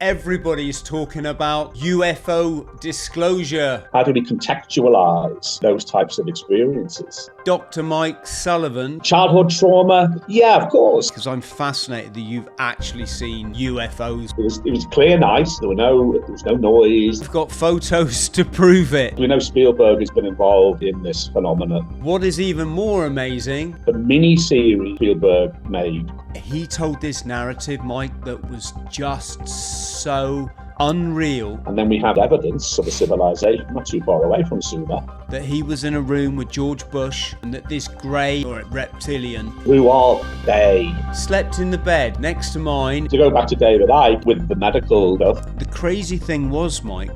Everybody's talking about UFO disclosure. How do we contextualize those types of experiences? Dr Mike Sullivan. Childhood trauma? Yeah, of course. Because I'm fascinated that you've actually seen UFOs. It was clear night. There was no noise. We've got photos to prove it. We know Spielberg has been involved in this phenomenon. What is even more amazing, the mini-series Spielberg made. He told this narrative, Mike, that was just so unreal. And then we have evidence of a civilization not too far away from Sumer. That he was in a room with George Bush and that this grey or reptilian... Who are they? Slept in the bed next to mine. To go back to David Icke with the medical stuff. The crazy thing was, Mike...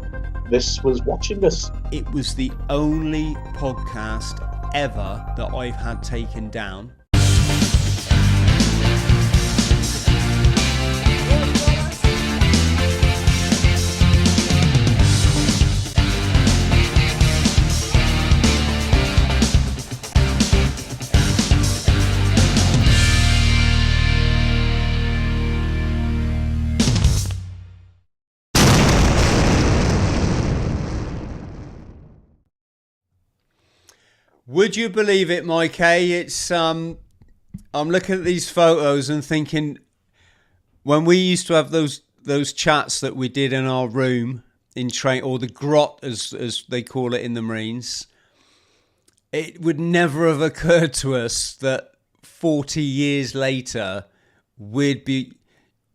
This was watching us. It was the only podcast ever that I've had taken down. Would you believe it, Mike? It's I'm looking at these photos and thinking, when we used to have those chats that we did in our room in train, or the grot as they call it in the Marines, it would never have occurred to us that 40 years later we'd be,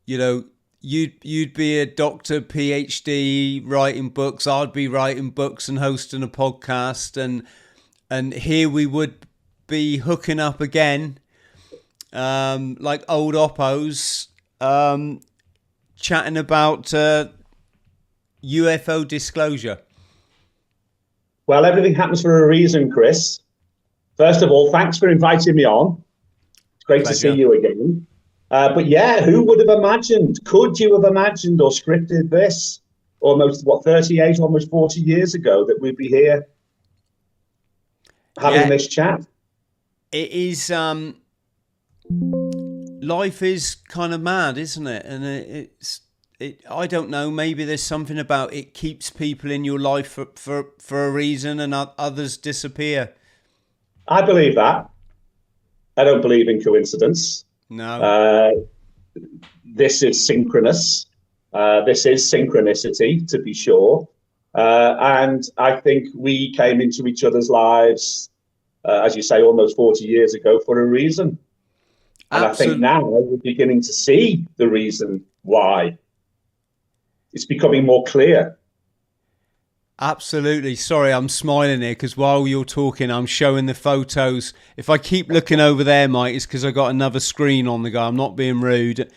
you'd be a doctor, PhD, writing books. I'd be writing books and hosting a podcast, and here we would be hooking up again, like old oppos, chatting about UFO disclosure. Well, everything happens for a reason, Chris. First of all, thanks for inviting me on. It's great to see you again. But yeah, who would have imagined? Could you have imagined or scripted this almost, 38, almost 40 years ago, that we'd be here having this chat? It is, life is kind of mad, isn't it? And I don't know, maybe there's something about it keeps people in your life for a reason, and others disappear. I believe that. I don't believe in coincidence. No. This is synchronous. This is synchronicity, to be sure. And I think we came into each other's lives, as you say, almost 40 years ago for a reason. And I think now we're beginning to see the reason why. It's becoming more clear. Absolutely. Sorry, I'm smiling here because while you're talking, I'm showing the photos. If I keep looking over there, Mike, it's because I got another screen on the go. I'm not being rude.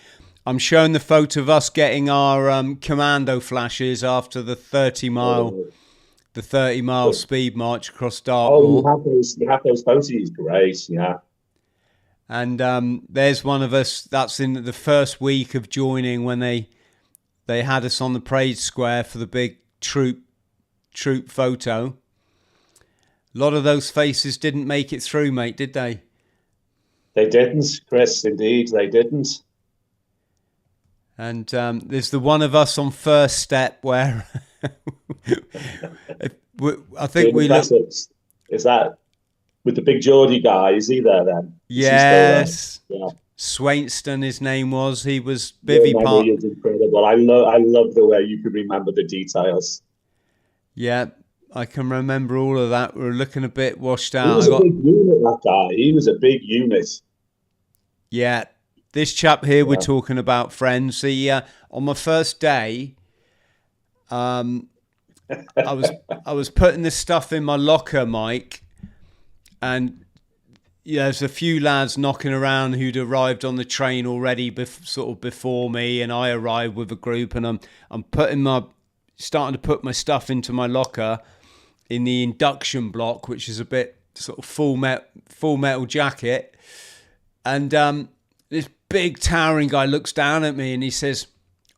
I'm showing the photo of us getting our commando flashes after the 30-mile speed march across Dartmoor. Oh, you have those photos. Great, yeah. And there's one of us. That's in the first week of joining when they had us on the parade square for the big troop photo. A lot of those faces didn't make it through, mate, did they? They didn't, Chris. Indeed, they didn't. And there's the one of us on first step where I think we look. Is that with the big Geordie guy? Is he there then? Yes. Yeah. Swainston, his name was. He was Bivvy Park. Is incredible. I love the way you can remember the details. Yeah, I can remember all of that. We were looking a bit washed out. He was a big unit, that guy. He was a big unit. Yeah. This chap here we're talking about, friends. On my first day, I was putting this stuff in my locker, Mike, and there's a few lads knocking around who'd arrived on the train already, sort of before me, and I arrived with a group, and I'm starting to put my stuff into my locker in the induction block, which is a bit sort of full metal jacket, and this big towering guy looks down at me and he says,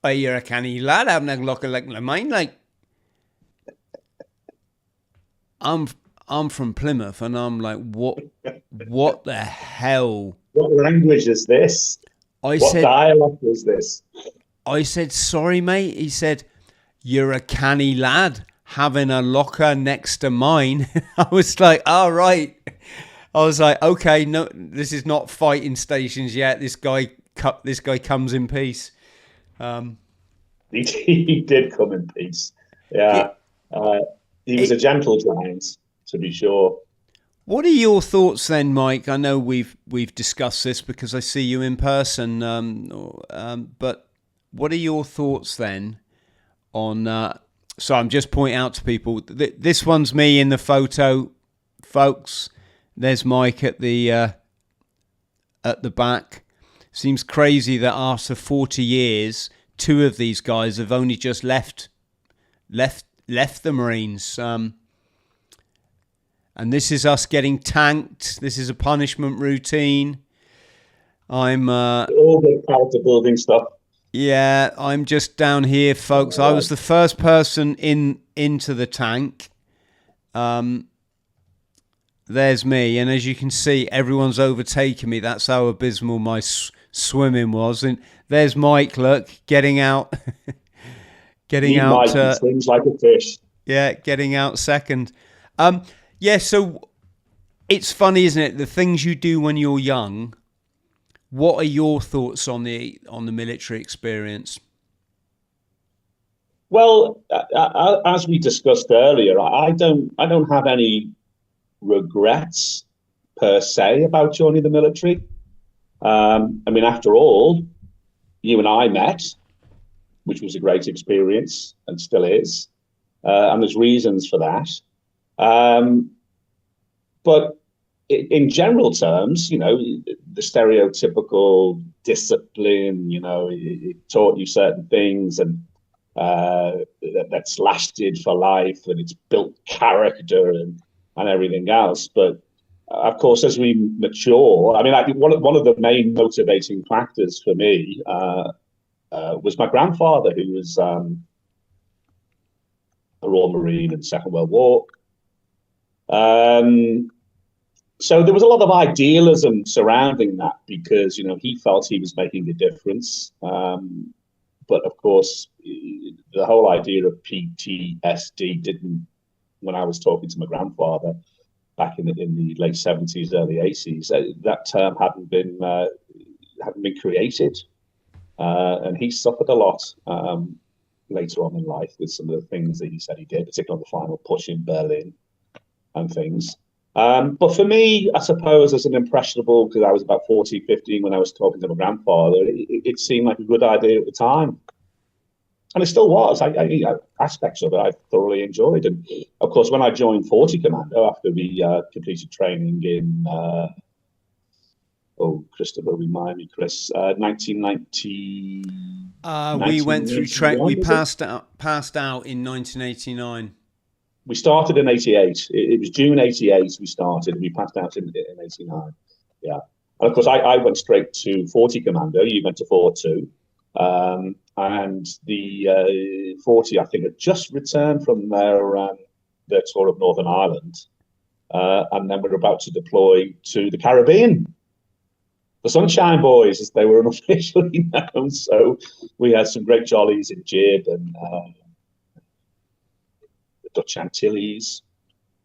"Oh, you're a canny lad, having a locker like mine, like." I'm from Plymouth, and I'm like, what the hell? What language is this? What dialect is this? I said, sorry, mate. He said, you're a canny lad having a locker next to mine. I was like, all right. I was like, okay, no, this is not fighting stations yet. This guy comes in peace. He did come in peace. Yeah. He was a gentle giant, to be sure. What are your thoughts then, Mike? I know we've discussed this because I see you in person, but what are your thoughts then on? So I'm just pointing out to people this one's me in the photo, folks. There's Mike at the back. Seems crazy that after 40 years, two of these guys have only just left the Marines. And this is us getting tanked. This is a punishment routine. I'm all the character building stuff. Yeah, I'm just down here, folks. I was the first person into the tank. There's me, and as you can see, everyone's overtaken me. That's how abysmal my swimming was. And there's Mike. Look, getting out, Mike, he swims like a fish. Yeah, getting out second. Yeah, so it's funny, isn't it? The things you do when you're young. What are your thoughts on the military experience? Well, as we discussed earlier, I don't have any regrets per se about joining the military. I mean, after all, you and I met, which was a great experience and still is, and there's reasons for that. But in general terms, you know, the stereotypical discipline, you know, it taught you certain things, and that's lasted for life, and it's built character and everything else. But of course, as we mature, I mean, one of the main motivating factors for me was my grandfather, who was a Royal Marine in the Second World War. So there was a lot of idealism surrounding that because, you know, he felt he was making a difference. But of course, the whole idea of PTSD didn't, when I was talking to my grandfather back in the late 70s, early 80s, that term hadn't been created. And he suffered a lot later on in life with some of the things that he said he did, particularly on the final push in Berlin and things. But for me, I suppose, as an impressionable, because I was about 14, 15 when I was talking to my grandfather, it seemed like a good idea at the time. And it still was. Aspects of it I thoroughly enjoyed. And of course, when I joined 40 Commando after we completed training in, Christopher, remind me, Chris, 1990. We went through training. We passed out in 1989. We started in 88. It was June 88 we started, and we passed out in 89. Yeah. And of course, I went straight to 40 Commando. You went to 4-2. And the 40, I think, had just returned from their tour of Northern Ireland. And then we're about to deploy to the Caribbean. The Sunshine Boys, as they were unofficially known. So we had some great jollies in Jib and the Dutch Antilles,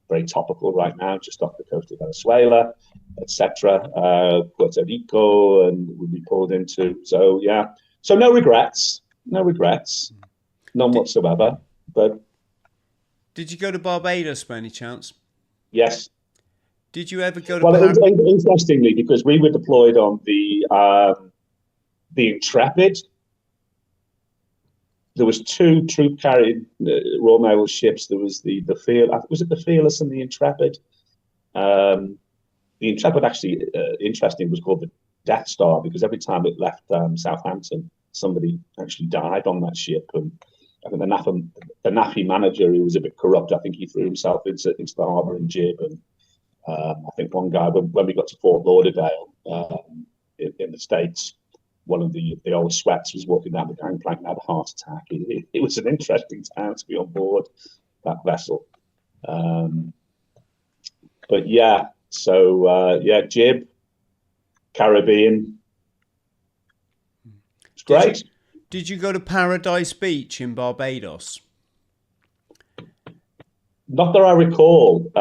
very topical right now, just off the coast of Venezuela, etc. Puerto Rico, and we'll be pulled into. So yeah, so no regrets, none whatsoever. But did you go to Barbados by any chance? Yes. Did you ever go to? Well, interestingly, because we were deployed on the Intrepid. There was two troop-carried Royal Naval ships. There was the Fearless and the Intrepid. The Intrepid, actually, interesting, was called the Death Star because every time it left Southampton, somebody actually died on that ship. And I think the NAFI manager, who was a bit corrupt, I think he threw himself into the harbour in Jib. And I think one guy, when we got to Fort Lauderdale in the States, one of the old sweats was walking down the gangplank and had a heart attack. It was an interesting time to be on board that vessel. But yeah, so Jib, Caribbean. It's great. Did you go to Paradise Beach in Barbados? Not that I recall.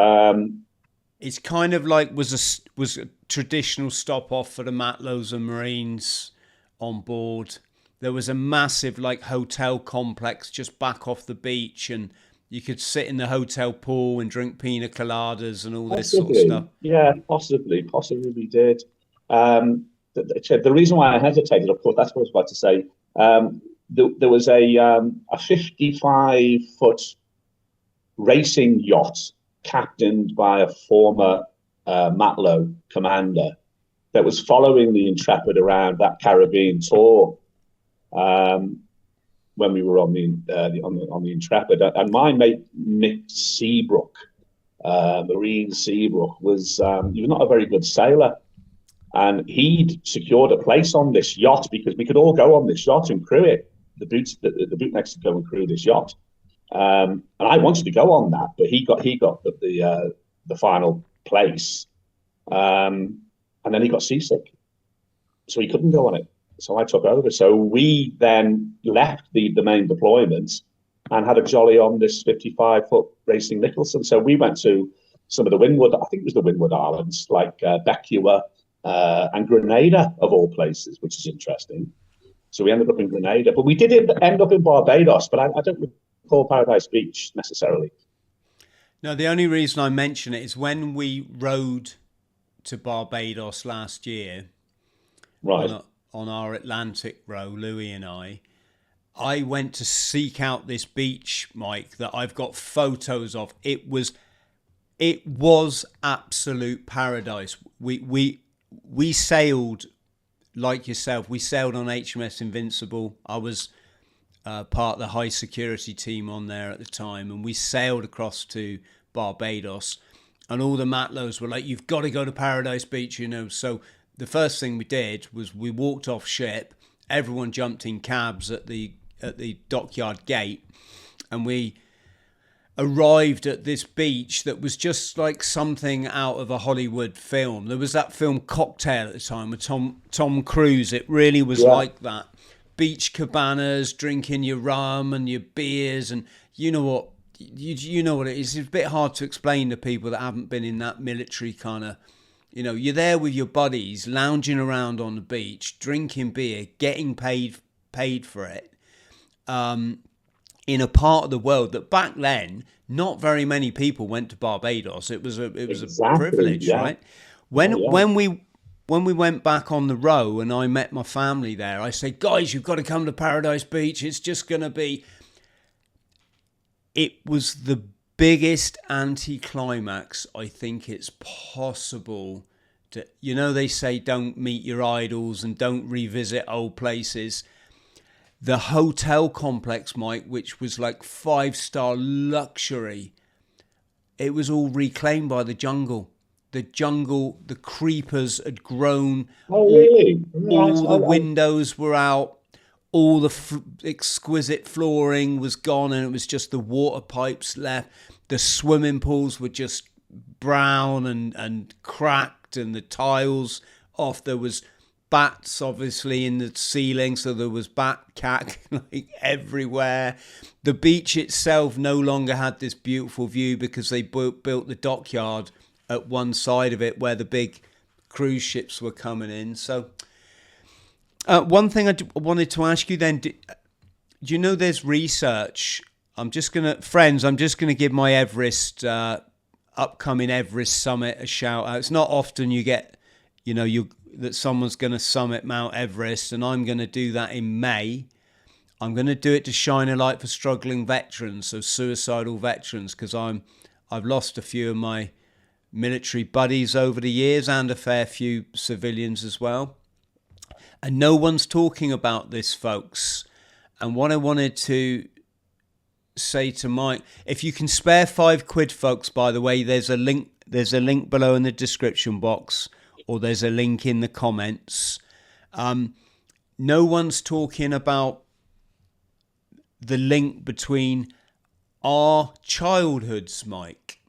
It's kind of like was a traditional stop off for the Matlows and Marines on board. There was a massive like hotel complex just back off the beach, and you could sit in the hotel pool and drink pina coladas and all this sort of stuff. Yeah, possibly we did. The reason why I hesitated, of course, that's what I was about to say. There was a 55-foot racing yacht captained by a former Matlow commander that was following the Intrepid around that Caribbean tour when we were on the Intrepid. And my mate Mick Seabrook, Marine Seabrook, was he was not a very good sailor, and he'd secured a place on this yacht because we could all go on this yacht and crew it. The bootleggers could go and crew this yacht. And I wanted to go on that, but he got the final place, and then he got seasick, so he couldn't go on it. So I took over. So we then left the main deployment and had a jolly on this 55-foot racing Nicholson. So we went to some of the Windward, I think it was the Windward Islands, like Beckua and Grenada, of all places, which is interesting. So we ended up in Grenada, but we did end up in Barbados, but I don't recall Paradise Beach necessarily. No, the only reason I mention it is when we rode to Barbados last year, right, on our Atlantic row, Louis and I went to seek out this beach, Mike, that I've got photos of. It was absolute paradise. We sailed like yourself. We sailed on HMS Invincible. I was part of the high security team on there at the time, and we sailed across to Barbados, and all the Matlows were like, "You've got to go to Paradise Beach," you know. So the first thing we did was we walked off ship. Everyone jumped in cabs at the dockyard gate, and we arrived at this beach that was just like something out of a Hollywood film. There was that film Cocktail at the time with Tom Cruise. It really was like that. Beach cabanas, drinking your rum and your beers, and you know what it is. It's a bit hard to explain to people that haven't been in that military kind of, you know, you're there with your buddies, lounging around on the beach, drinking beer, getting paid for it, in a part of the world that back then not very many people went to Barbados. It was a privilege, right? When we went back on the row and I met my family there, I said, "Guys, you've got to come to Paradise Beach. It's just going to be..." It was the biggest anticlimax I think it's possible to, you know, they say don't meet your idols and don't revisit old places. The hotel complex, Mike, which was like 5-star luxury, it was all reclaimed by the jungle. The creepers had grown. Oh, really? All the windows were out. All the exquisite flooring was gone, and it was just the water pipes left. The swimming pools were just brown and cracked, and the tiles off. There was bats, obviously, in the ceiling, so there was bat cack like everywhere. The beach itself no longer had this beautiful view because they built the dockyard at one side of it where the big cruise ships were coming in. So one thing I wanted to ask you then, do you know there's research? I'm just going to give my Everest, upcoming Everest summit a shout out. It's not often you get, you know, that someone's going to summit Mount Everest, and I'm going to do that in May. I'm going to do it to shine a light for struggling veterans, so suicidal veterans, because I've lost a few of my military buddies over the years and a fair few civilians as well. And no one's talking about this, folks. And what I wanted to say to Mike, if you can spare £5, folks, by the way, there's a link below in the description box, or there's a link in the comments. No one's talking about the link between our childhoods, Mike,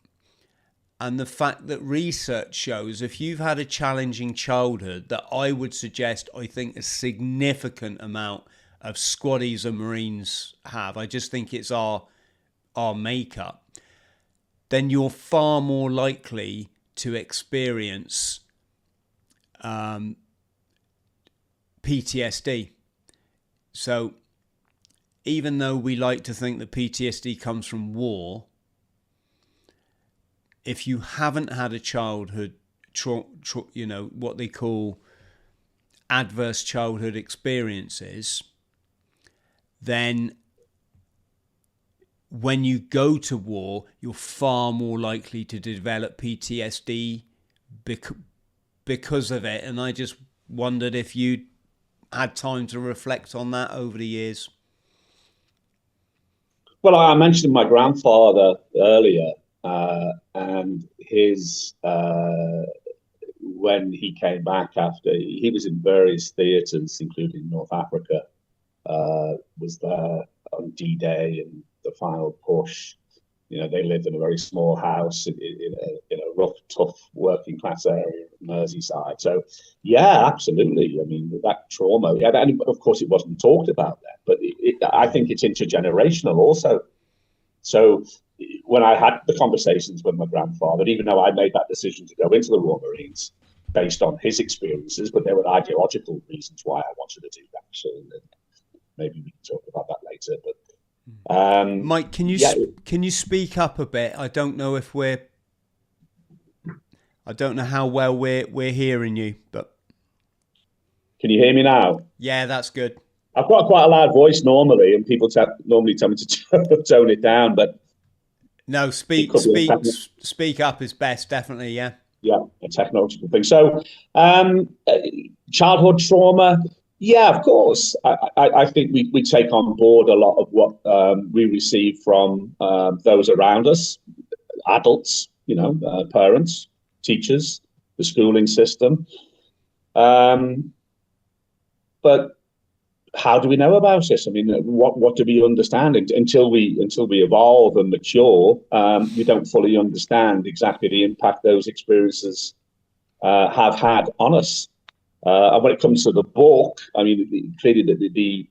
and the fact that research shows if you've had a challenging childhood, that I would suggest, I think a significant amount squaddies and Marines have, I just think it's our makeup, then you're far more likely to experience PTSD. So even though we like to think that PTSD comes from war, if you haven't had a childhood, what they call adverse childhood experiences, then when you go to war, you're far more likely to develop PTSD because of it. And I just wondered if you had time to reflect on that over the years. Well, I mentioned my grandfather earlier, and his when he came back after he was in various theatres, including North Africa, was there on D-Day and the final push. They lived in a very small house in a rough, tough working class area of Merseyside. So, yeah, absolutely. I mean, that trauma, and of course it wasn't talked about there, but I think it's intergenerational also. So when I had the conversations with my grandfather, even though I made that decision to go into the Royal Marines based on his experiences, but there were ideological reasons why I wanted to do that. So maybe we can talk about that later. But Mike, can you speak up a bit? I don't know how well we're hearing you, but can you hear me now? Yeah, that's good. I've got quite a loud voice normally, and people normally tell me to tone it down. But no, speak up is best, definitely. Yeah, a technological thing. So, childhood trauma. Yeah, of course. I think we take on board a lot of what we receive from those around us, adults, parents, teachers, the schooling system. But how do we know about this? I mean, what do we understand until we evolve and mature? We don't fully understand exactly the impact those experiences have had on us. And when it comes to the book, I mean, clearly the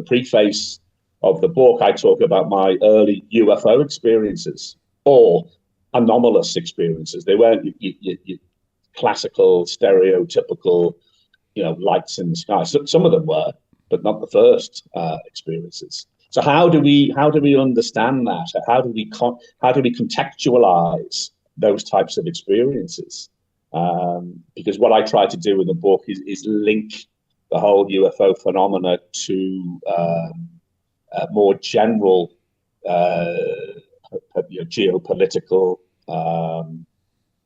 preface of the book, I talk about my early UFO experiences or anomalous experiences. They weren't your classical, stereotypical, lights in the sky. So some of them were, but not the first experiences. So how do we understand that? How do we contextualize those types of experiences? Because what I try to do in the book is link the whole UFO phenomena to more general geopolitical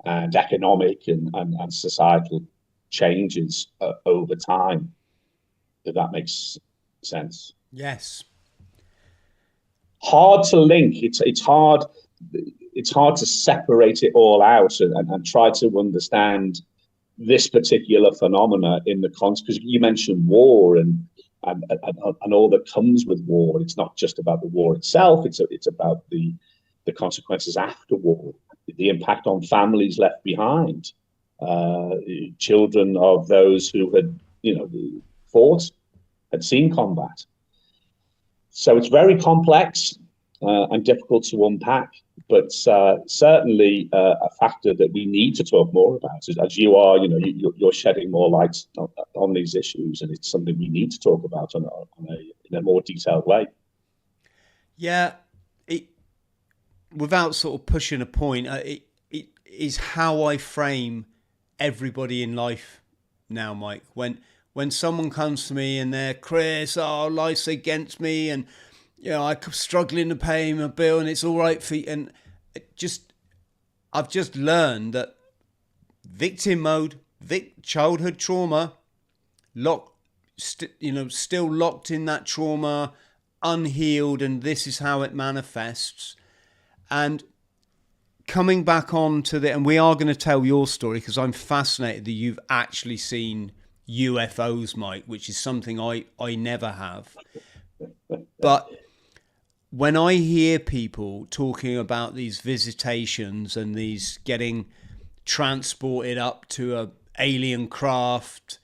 and economic and societal changes over time. If that makes sense. Yes. Hard to link. It's hard. It's hard to separate it all out and try to understand this particular phenomena in the context. Because you mentioned war and all that comes with war. It's not just about the war itself. It's about the consequences after war, the impact on families left behind, children of those who had fought, had seen combat. So it's very complex and difficult to unpack, but certainly a factor that we need to talk more about. As you are, you're shedding more light on these issues, and it's something we need to talk about in a more detailed way. Yeah, without sort of pushing a point, it is how I frame everybody in life now, Mike. When someone comes to me and they're, Chris, life's against me, and I'm struggling to pay my bill, and it's all right for you, and I've just learned that victim mode, childhood trauma, still locked in that trauma, unhealed, and this is how it manifests. And coming back on to and we are going to tell your story, because I'm fascinated that you've actually seen UFOs, Mike, which is something I never have. But when I hear people talking about these visitations and these getting transported up to a alien craft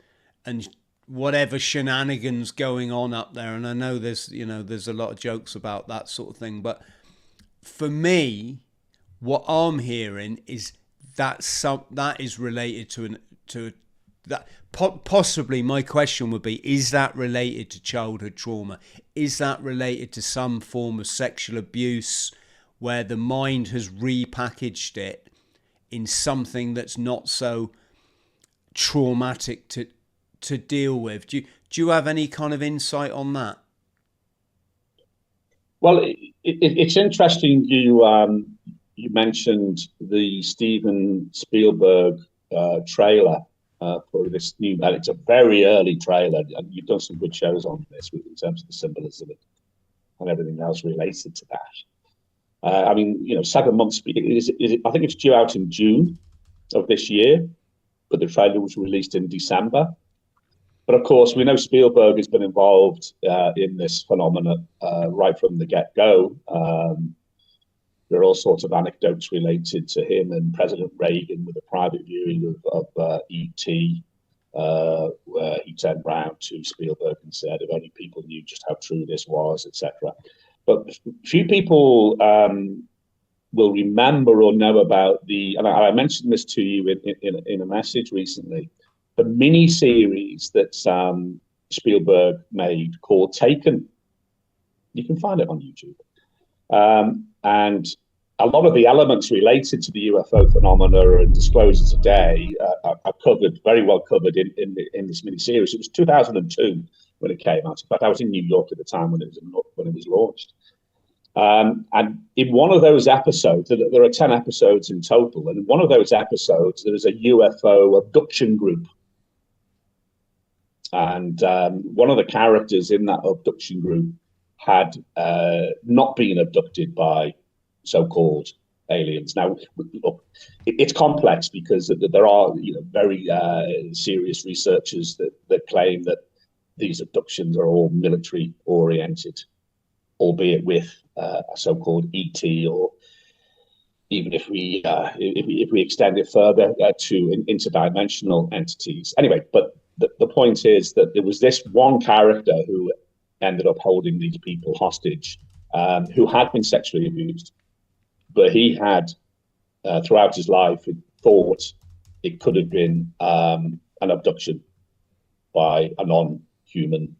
and whatever shenanigans going on up there. And I know there's a lot of jokes about that sort of thing, but for me, what I'm hearing is that is related to that. Possibly my question would be, is that related to childhood trauma? Is that related to some form of sexual abuse where the mind has repackaged it in something that's not so traumatic to deal with? Do you have any kind of insight on that? Well, it's interesting you mentioned the Steven Spielberg trailer for this new. And it's a very early trailer, and you've done some good shows on this in terms of the symbolism and everything else related to that. I mean, 7 months. I think it's due out in June of this year, but the trailer was released in December. But of course, we know Spielberg has been involved in this phenomenon right from the get-go. There are all sorts of anecdotes related to him and President Reagan with a private viewing of E.T., where he turned round to Spielberg and said, if only people knew just how true this was, etc. But few people will remember or know about and I mentioned this to you in a message recently, the mini-series that Spielberg made called Taken. You can find it on YouTube. And a lot of the elements related to the UFO phenomena and Disclosure Today are covered, very well covered in this mini-series. It was 2002 when it came out. In fact, I was in New York at the time when it was launched. And in one of those episodes, there are 10 episodes in total, and in one of those episodes, there is a UFO abduction group. And one of the characters in that abduction group had not been abducted by so-called aliens. Now, look, it's complex because there are very serious researchers that claim that these abductions are all military-oriented, albeit with a so-called ET, or even if we extend it further to interdimensional entities. Anyway, but the point is that there was this one character who ended up holding these people hostage, who had been sexually abused, but he had, throughout his life, thought it could have been an abduction by a non-human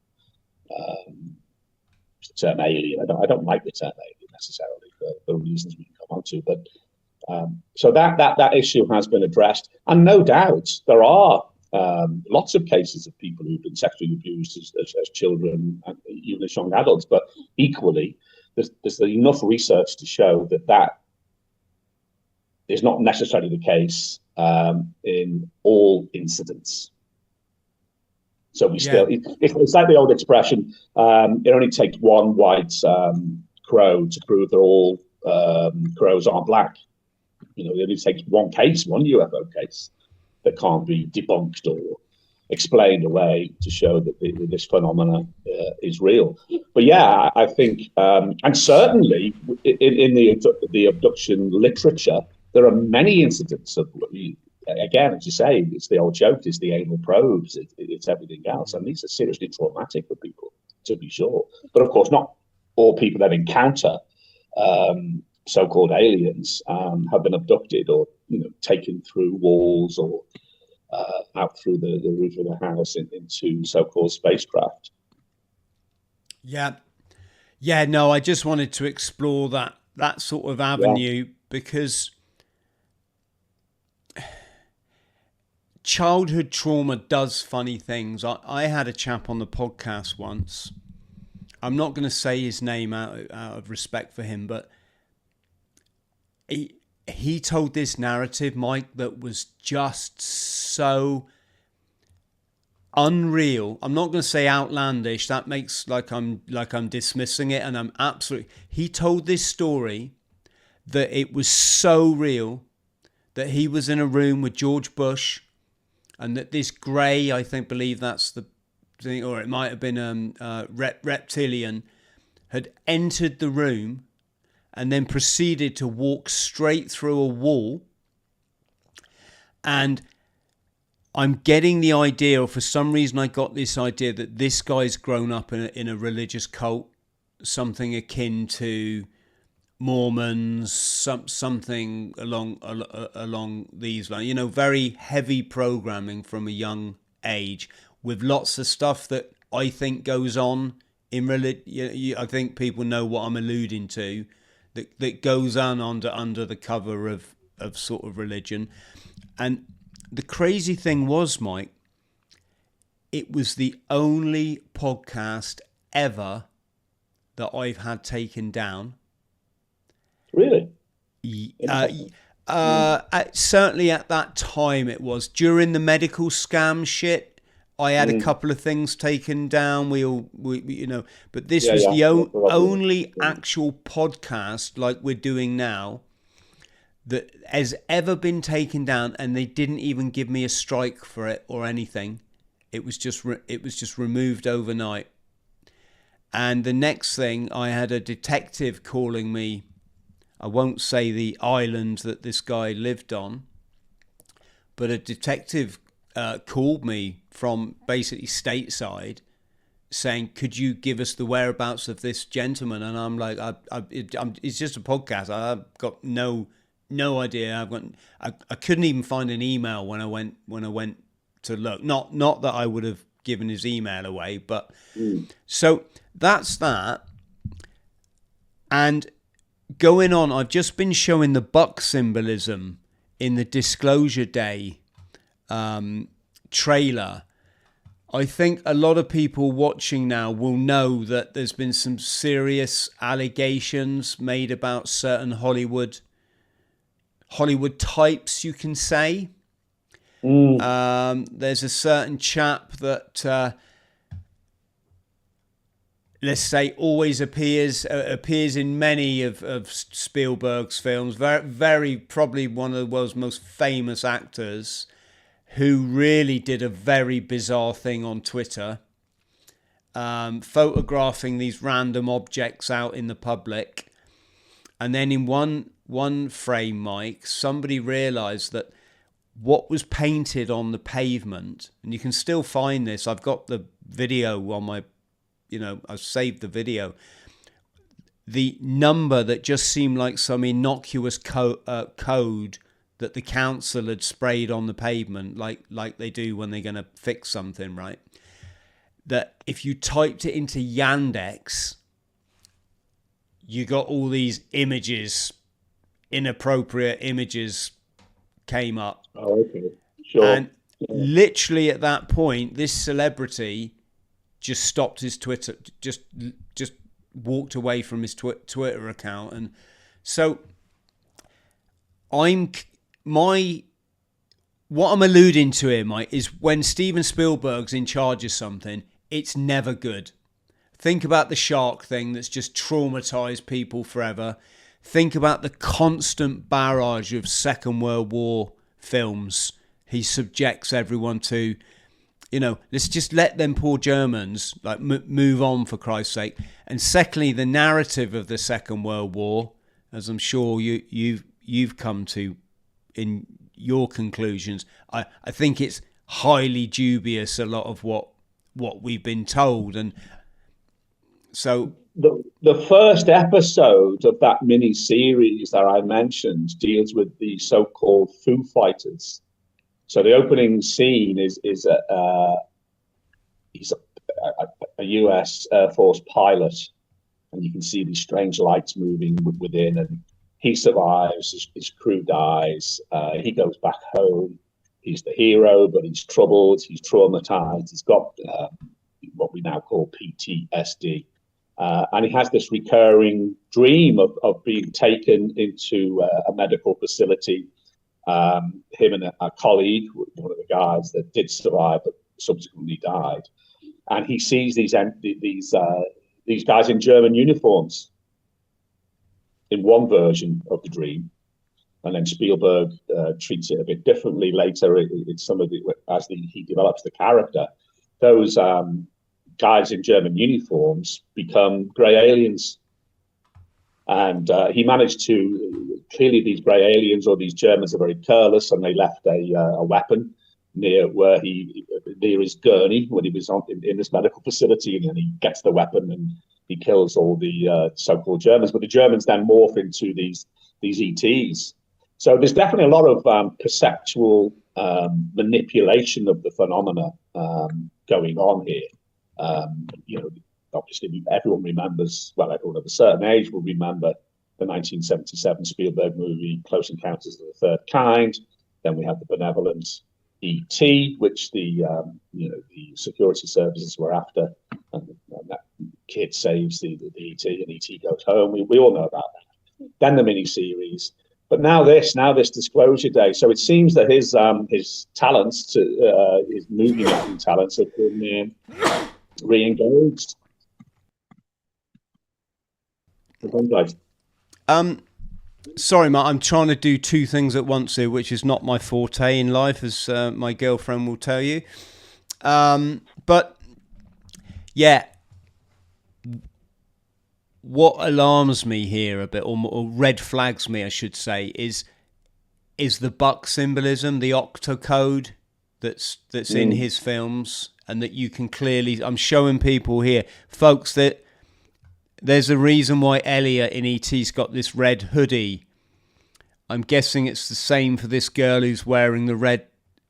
term alien. I don't like the term alien necessarily for reasons we can come on to, but so that issue has been addressed, and no doubt there are lots of cases of people who've been sexually abused as children, and even as young adults. But equally, there's enough research to show that is not necessarily the case in all incidents. So we still, it's like the old expression, it only takes one white crow to prove that all crows aren't black. It only takes one UFO case that can't be debunked or explained away to show that this phenomena is real. But yeah, I think, and certainly in the abduction literature, there are many incidents of, again, as you say, it's the old joke, it's the anal probes, it's everything else. And these are seriously traumatic for people, to be sure. But of course, not all people that encounter so-called aliens have been abducted or taken through walls or out through the roof of the house into so-called spacecraft. No, I just wanted to explore that sort of avenue because childhood trauma does funny things. I had a chap on the podcast once. I'm not going to say his name out of respect for him, but he told this narrative, Mike, that was just so unreal. I'm not going to say outlandish. That makes like I'm dismissing it, and I'm absolutely. He told this story that it was so real that he was in a room with George Bush, and that this grey, believe that's the thing, or it might have been reptilian, had entered the room and then proceeded to walk straight through a wall. And I'm getting the idea, or for some reason I got this idea, that this guy's grown up in a religious cult, something akin to Mormons, something along these lines. You know, very heavy programming from a young age, with lots of stuff that I think goes on in religion. I think people know what I'm alluding to. That goes on under the cover of sort of religion. And the crazy thing was, Mike, it was the only podcast ever that I've had taken down. Really? Certainly at that time it was. During the medical scam shit, I had a couple of things taken down. We you know, but this was the only actual podcast like we're doing now that has ever been taken down, and they didn't even give me a strike for it or anything. It was just removed overnight. And the next thing, I had a detective calling me. I won't say the island that this guy lived on, but a detective called me from basically stateside saying, could you give us the whereabouts of this gentleman? And I'm like, it's just a podcast. I've got no idea. I couldn't even find an email when I went to look. Not that I would have given his email away, but so that's that. And going on, I've just been showing the buck symbolism in the Disclosure Day trailer. I think a lot of people watching now will know that there's been some serious allegations made about certain Hollywood types, you can say. There's a certain chap that let's say always appears in many of Spielberg's films. Very probably one of the world's most famous actors, who really did a very bizarre thing on Twitter, photographing these random objects out in the public. And then in one frame, Mike, somebody realized that what was painted on the pavement, and you can still find this, I've got the video on my, I've saved the video, the number that just seemed like some innocuous code that the council had sprayed on the pavement, like they do when they're going to fix something, right? That if you typed it into Yandex, you got all these images, inappropriate images came up. Oh, okay. Sure. And literally at that point, this celebrity just stopped his Twitter, just walked away from his Twitter account. And so what I'm alluding to here, Mike, is when Steven Spielberg's in charge of something, it's never good. Think about the shark thing that's just traumatized people forever. Think about the constant barrage of Second World War films he subjects everyone to. Let's just let them poor Germans move on, for Christ's sake. And secondly, the narrative of the Second World War, as I'm sure you've come to in your conclusions, I think it's highly dubious, a lot of what we've been told. And so the first episode of that mini series that I mentioned deals with the so-called Foo Fighters. So the opening scene is he's a US Air Force pilot, and you can see these strange lights moving within, and he survives, his crew dies, he goes back home, he's the hero, but he's troubled, he's traumatized, he's got what we now call PTSD. And he has this recurring dream of being taken into a medical facility. Him and a colleague, one of the guys that did survive but subsequently died, and he sees these guys in German uniforms in one version of the dream, and then Spielberg treats it a bit differently later. It's he develops the character. Those guys in German uniforms become grey aliens. And he managed to, clearly these grey aliens or these Germans are very careless, and they left a weapon near his gurney when he was in this medical facility, and then he gets the weapon and he kills all the so-called Germans. But the Germans then morph into these ETs. So there's definitely a lot of perceptual manipulation of the phenomena going on here. Obviously everyone remembers, well, everyone of a certain age will remember the 1977 Spielberg movie Close Encounters of the Third Kind. Then we have the benevolent ET, which the security services were after, and that kid saves the ET, and ET goes home. We all know about that. Then the miniseries, but now this Disclosure Day. So it seems that his talents, his movie making talents, have been re-engaged. Sorry, Matt, I'm trying to do two things at once here, which is not my forte in life, as my girlfriend will tell you. But yeah, what alarms me here a bit, or red flags me, I should say, is the buck symbolism, the octocode that's in his films, and that you can clearly. I'm showing people here, folks, that there's a reason why Elliot in E.T.'s got this red hoodie. I'm guessing it's the same for this girl who's wearing the red.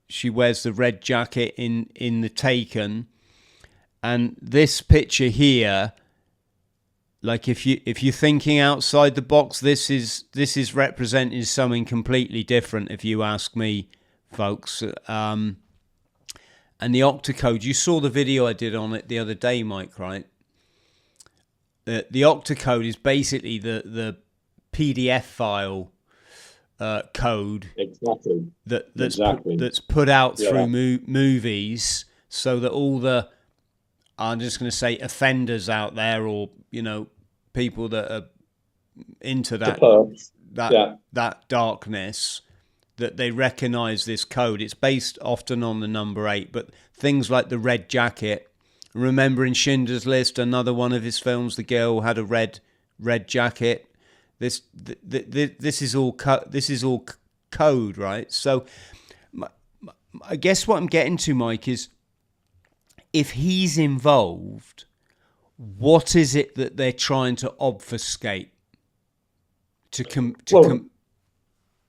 She wears the red jacket in the Taken, and this picture here. Like if you're thinking outside the box, this is representing something completely different. If you ask me, folks. And the octocode. You saw the video I did on it the other day, Mike, right? The octocode is basically the PDF file code exactly that's put out through movies, so that all the, I'm just going to say, offenders out there, or people that are into that darkness, that they recognize this code. It's based often on the number 8, but things like the red jacket. Remember in Schindler's List, another one of his films, the girl had a red jacket. This is all code, right? So I guess what I'm getting to, Mike, is if he's involved, what is it that they're trying to obfuscate?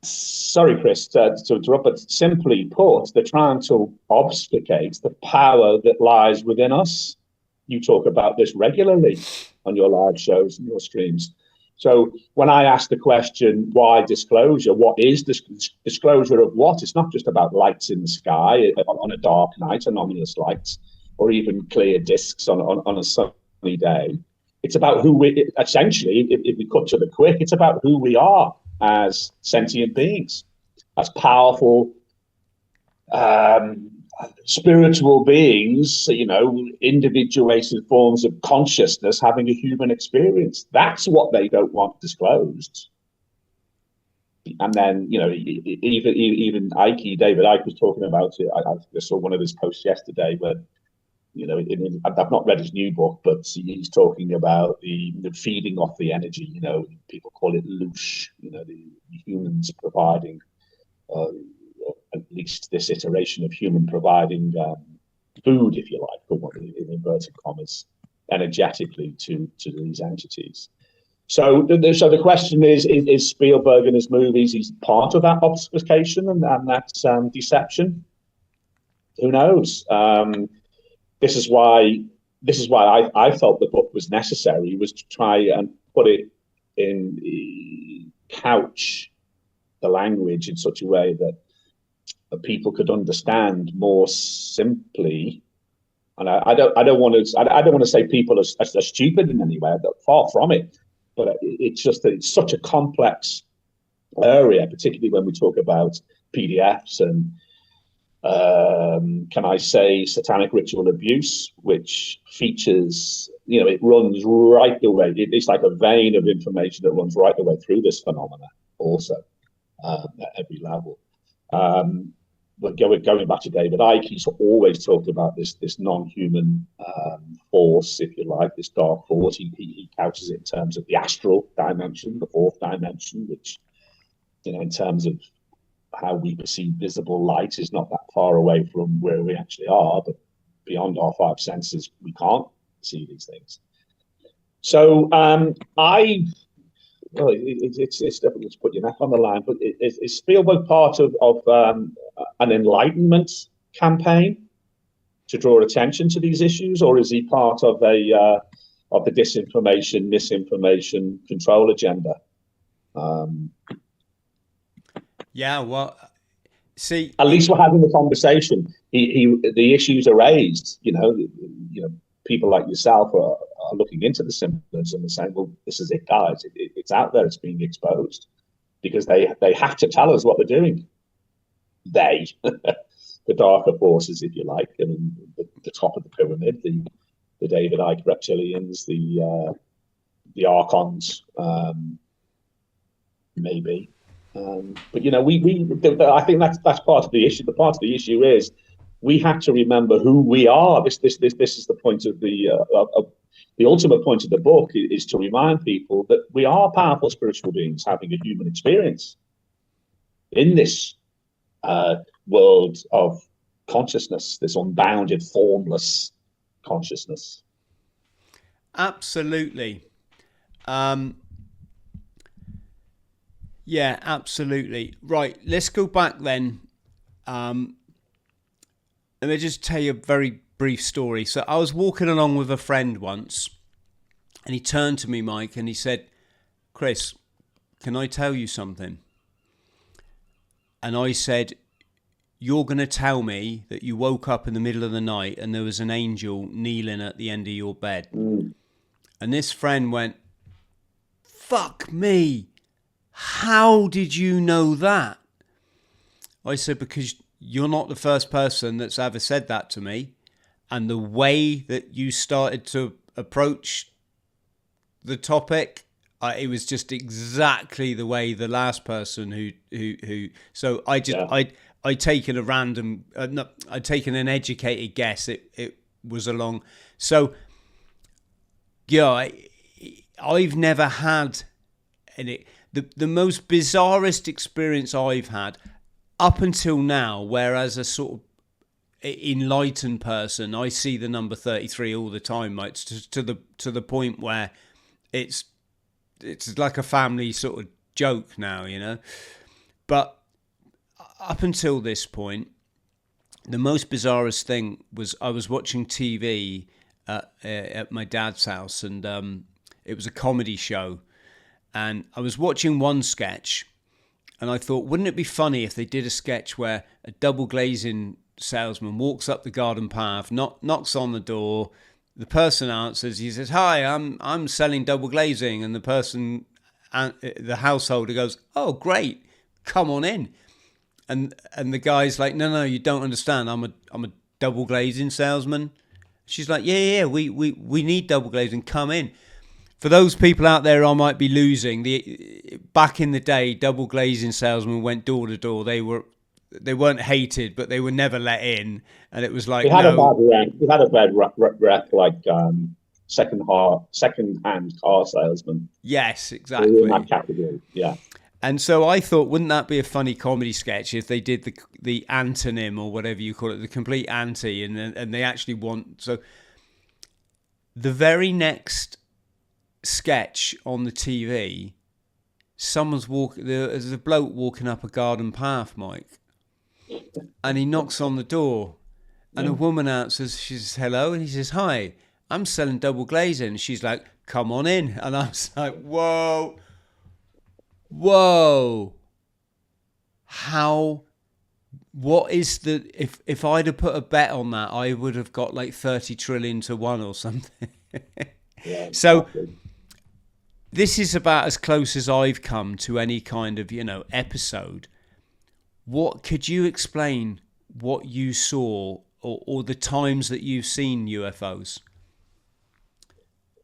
Sorry, Chris, to interrupt, but simply put, they're trying to obfuscate the power that lies within us. You talk about this regularly on your live shows and your streams. So when I ask the question, why disclosure? What is this disclosure of what? It's not just about lights in the sky on a dark night, anomalous lights, or even clear discs on a sunny day. It's about who we, essentially, if we cut to the quick, it's about who we are as sentient beings, as powerful spiritual beings, individuated forms of consciousness having a human experience. That's what they don't want disclosed. And then, even David Icke was talking about it. I saw one of his posts yesterday where, I've not read his new book, but he's talking about the feeding off the energy. People call it loosh. The humans providing, at least this iteration of human providing food, if you like, for what in inverted commas, energetically to these entities. So the question is Spielberg and his movies, he's part of that obfuscation and that deception? Who knows? This is why I felt the book was necessary, was to try and put it in couch the language in such a way that people could understand more simply. And I don't want to say people are stupid in any way. Far from it. But it's just that it's such a complex area, particularly when we talk about PDFs and can I say satanic ritual abuse, which features, it runs right the way. It's like a vein of information that runs right the way through this phenomena also at every level. But going back to David Icke, he's always talked about this non-human force, if you like, this dark force. He couches it in terms of the astral dimension, the fourth dimension, which, in terms of how we perceive visible light is not that far away from where we actually are, but beyond our five senses, we can't see these things. So it's difficult to put your neck on the line, but is Spielberg part of an enlightenment campaign to draw attention to these issues, or is he part of the disinformation, misinformation control agenda? Yeah, well, see, at least we're having the conversation. The issues are raised. People like yourself are looking into the symbolism and saying, "Well, this is it, guys. It's out there. It's being exposed," because they have to tell us what they're doing. They, the darker forces, if you like, and the top of the pyramid, the David Icke reptilians, the Archons, maybe. But I think that's part of the issue. The part of the issue is we have to remember who we are. This is the point of the ultimate point of the book, is to remind people that we are powerful spiritual beings having a human experience in this world of consciousness, this unbounded, formless consciousness. Absolutely. Yeah, absolutely. Right, let's go back then. Let me just tell you a very brief story. So I was walking along with a friend once, and he turned to me, Mike, and he said, "Chris, can I tell you something?" And I said, "You're going to tell me that you woke up in the middle of the night and there was an angel kneeling at the end of your bed." And this friend went, "Fuck me. How did you know that?" I said, "Because you're not the first person that's ever said that to me. And the way that you started to approach the topic, it was just exactly the way the last person who so I just, yeah. I'd taken a random, I'd taken an educated guess. It was along. So, yeah, I've never had any. The most bizarrest experience I've had up until now, whereas a sort of enlightened person, I see the number 33 all the time, mate, to the point where it's like a family sort of joke now, But up until this point, the most bizarrest thing was I was watching TV at my dad's house, and it was a comedy show. And I was watching one sketch, and I thought, wouldn't it be funny if they did a sketch where a double glazing salesman walks up the garden path, knocks on the door, the person answers, he says, "Hi, I'm selling double glazing," and the person, the householder goes, "Oh, great, come on in," and the guy's like, "No, you don't understand. I'm a double glazing salesman." She's like, "Yeah, we need double glazing. Come in." For those people out there I might be losing, back in the day, double glazing salesmen went door to door. They weren't hated, but they were never let in, and it was like they had a bad rep, like second-hand car salesman. Yes, exactly. In that category, yeah. And so I thought, wouldn't that be a funny comedy sketch if they did the antonym, or whatever you call it, the complete anti, and they actually want. So the very next sketch on the TV, there's a bloke walking up a garden path, Mike, and he knocks on the door, and a woman answers. She says, "Hello," and he says, "Hi, I'm selling double glazing." And she's like, "Come on in." And I was like, whoa, what is if I'd have put a bet on that, I would have got like 30 trillion to 1 or something. Yeah, so exactly. This is about as close as I've come to any kind of, episode. What could you explain what you saw, or the times that you've seen UFOs?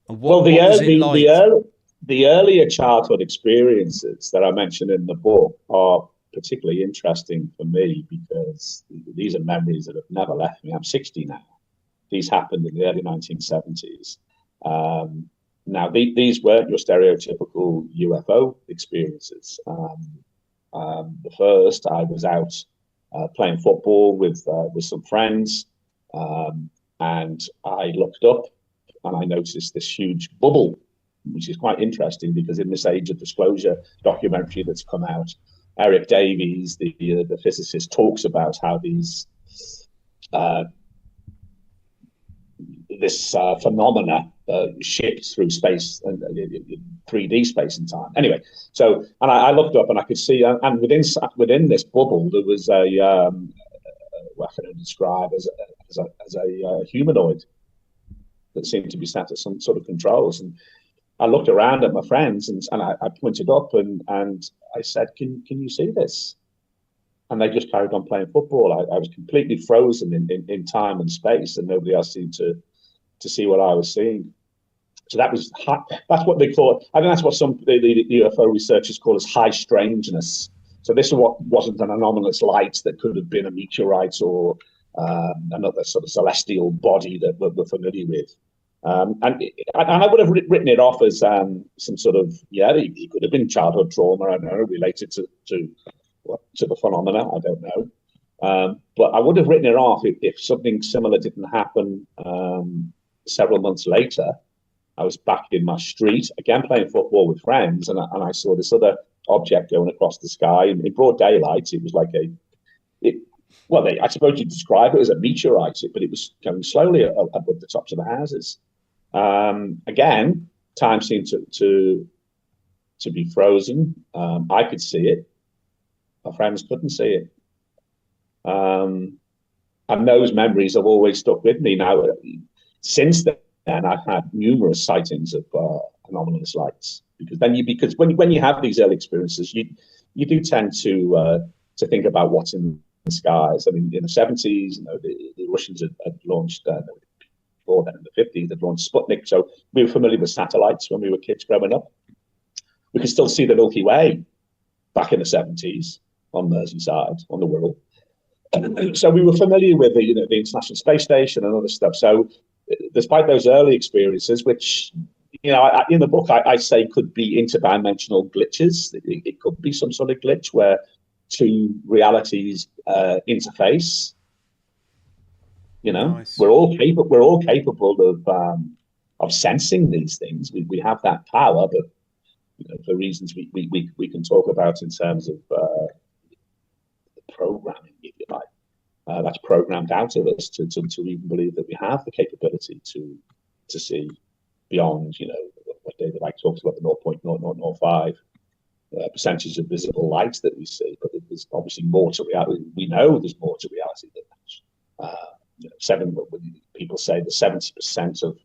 The earlier childhood experiences that I mentioned in the book are particularly interesting for me, because these are memories that have never left me. I'm 60 now. These happened in the early 1970s. Now, these weren't your stereotypical UFO experiences. The first, I was out playing football with some friends, and I looked up and I noticed this huge bubble, which is quite interesting because in this Age of Disclosure documentary that's come out, Eric Davies, the physicist, talks about how this phenomena shifts through space and 3D space and time. Anyway, so I looked up and I could see, and within this bubble there was what can I describe as a humanoid that seemed to be sat at some sort of controls. And I looked around at my friends and I pointed up and I said, "Can you see this?" And they just carried on playing football. I was completely frozen in time and space, and nobody else seemed to see what I was seeing. So that's what they call. I think that's what some the UFO researchers call as high strangeness. So this wasn't an anomalous light that could have been a meteorite or another sort of celestial body that we're familiar with. And I would have written it off as some sort of, it could have been childhood trauma, I don't know, related to the phenomena, I don't know. But I would have written it off if something similar didn't happen several months later. I was back in my street, again playing football with friends, and I saw this other object going across the sky in broad daylight. It was like I suppose you'd describe it as a meteorite, but it was going slowly above the tops of the houses. Again, time seemed to be frozen. I could see it. My friends couldn't see it. And those memories have always stuck with me. Now, since then, I've had numerous sightings of anomalous lights. Because when you have these early experiences, you do tend to think about what's in the skies. I mean, in the 70s, the Russians had launched, before then in the 50s, they'd launched Sputnik. So we were familiar with satellites when we were kids growing up. We could still see the Milky Way back in the 70s on Merseyside, on the Wirral. So we were familiar with the International Space Station and other stuff. So despite those early experiences, which in the book I say could be interdimensional glitches, it could be some sort of glitch where two realities interface. Nice. We're all capable of sensing these things. We have that power, but for reasons we can talk about in terms of programming, if you like, that's programmed out of us to even believe that we have the capability to see beyond, what David Icke talks about, the 0.0005 percentage of visible light that we see. But there's obviously more to reality. We know there's more to reality than that. People say that 70% of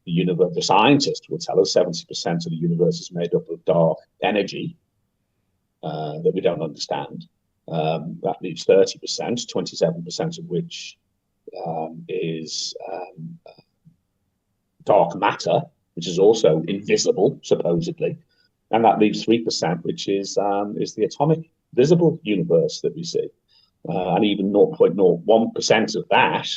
the universe, the scientists will tell us 70% of the universe is made up of dark energy that we don't understand. That leaves 30%, 27% of which is dark matter, which is also invisible, supposedly. And that leaves 3%, which is the atomic visible universe that we see. And even 0.01% of that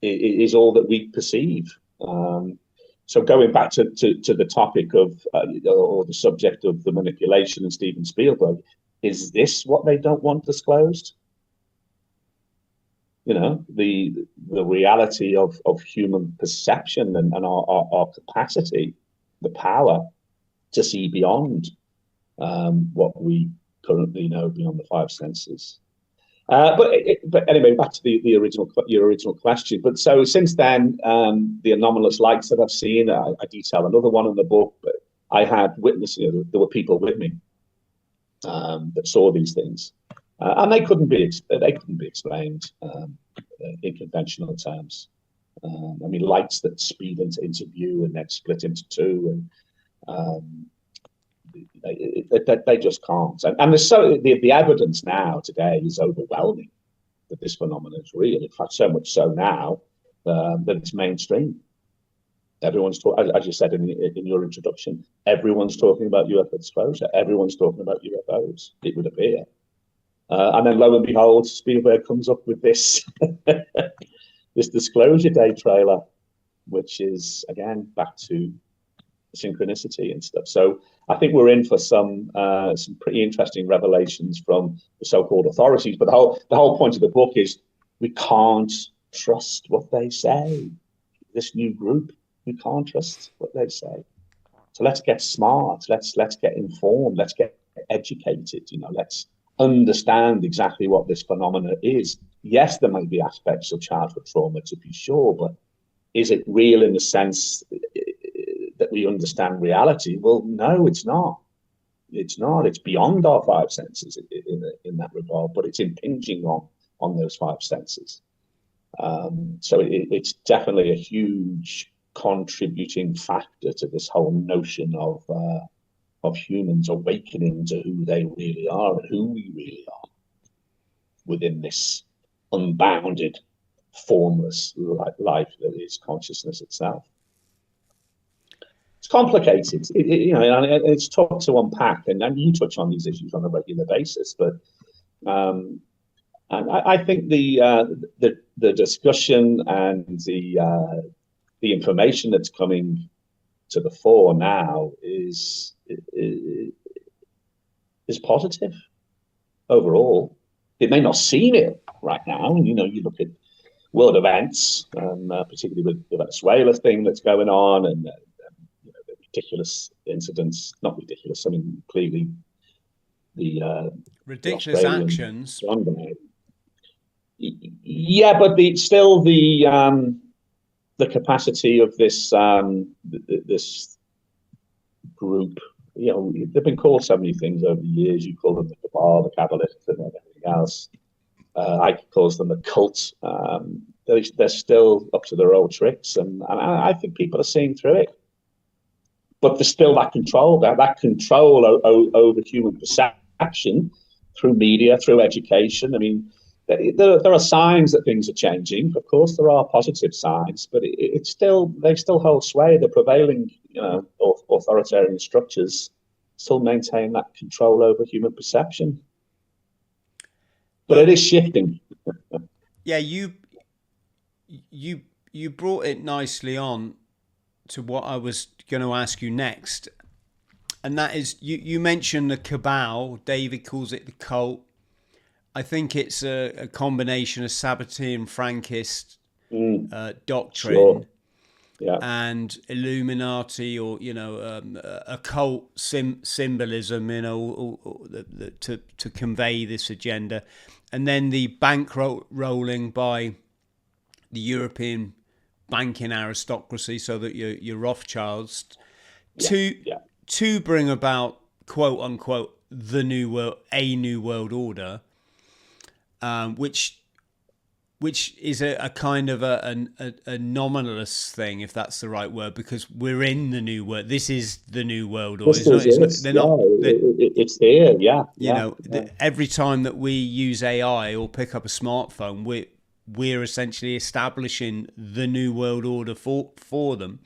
is all that we perceive. So going back to the topic of, or the subject of the manipulation and Steven Spielberg, is this what they don't want disclosed? The reality of human perception and our capacity, the power to see beyond what we currently know beyond the five senses. But anyway, back to your original question. But so since then, the anomalous lights that I've seen, I detail another one in the book. But I had witnesses. There were people with me that saw these things, and they couldn't be explained in conventional terms. I mean, lights that speed into view and then split into two, and they just can't. And the evidence now today is overwhelming that this phenomenon is real. In fact, so much so now that it's mainstream. Everyone's talking, as you said in your introduction, everyone's talking about UFO disclosure. Everyone's talking about UFOs, it would appear. And then lo and behold, Spielberg comes up with this this Disclosure Day trailer, which is, again, back to synchronicity and stuff. So I think we're in for some pretty interesting revelations from the so-called authorities. But the whole point of the book is we can't trust what they say. This new group, we can't trust what they say. So let's get smart. Let's get informed. Let's get educated. Let's understand exactly what this phenomena is. Yes, there may be aspects of childhood trauma, to be sure, but is it real in the sense that we understand reality? Well, no, it's not. It's not. It's beyond our five senses in that regard, but it's impinging on those five senses. So it's definitely a huge contributing factor to this whole notion of humans awakening to who they really are and who we really are within this unbounded, formless life that is consciousness itself. It's complicated, and it's tough to unpack, and you touch on these issues on a regular basis. But and I think the discussion and the information that's coming to the fore now is positive overall. It may not seem it right now. You look at world events, particularly with the Venezuela thing that's going on, and the ridiculous incidents. Not ridiculous. I mean, clearly the ridiculous actions. Yeah, but still the capacity of this this group. They've been called so many things over the years. You call them the cabal, the Kabbalists, and everything else. I call them a cult. They're still up to their old tricks, and I think people are seeing through it. But there's still that control, that control over human perception through media, through education. I mean, there are signs that things are changing. Of course, there are positive signs, but they still hold sway. The prevailing, authoritarian structures still maintain that control over human perception. But it is shifting. Yeah, you brought it nicely on to what I was going to ask you next, and that is you mentioned the cabal. David calls it the cult. I think it's a combination of Sabbatean Frankist doctrine, sure. Yeah. and Illuminati, or occult symbolism, to convey this agenda, and then the bankrolling by the European banking aristocracy, so that your Rothschilds, to bring about, quote unquote, a new world order, which is a kind of an anomalous thing, if that's the right word, because we're in the new world. This is the new world order. It's there, yeah. Every time that we use AI or pick up a smartphone, we're essentially establishing the new world order for them.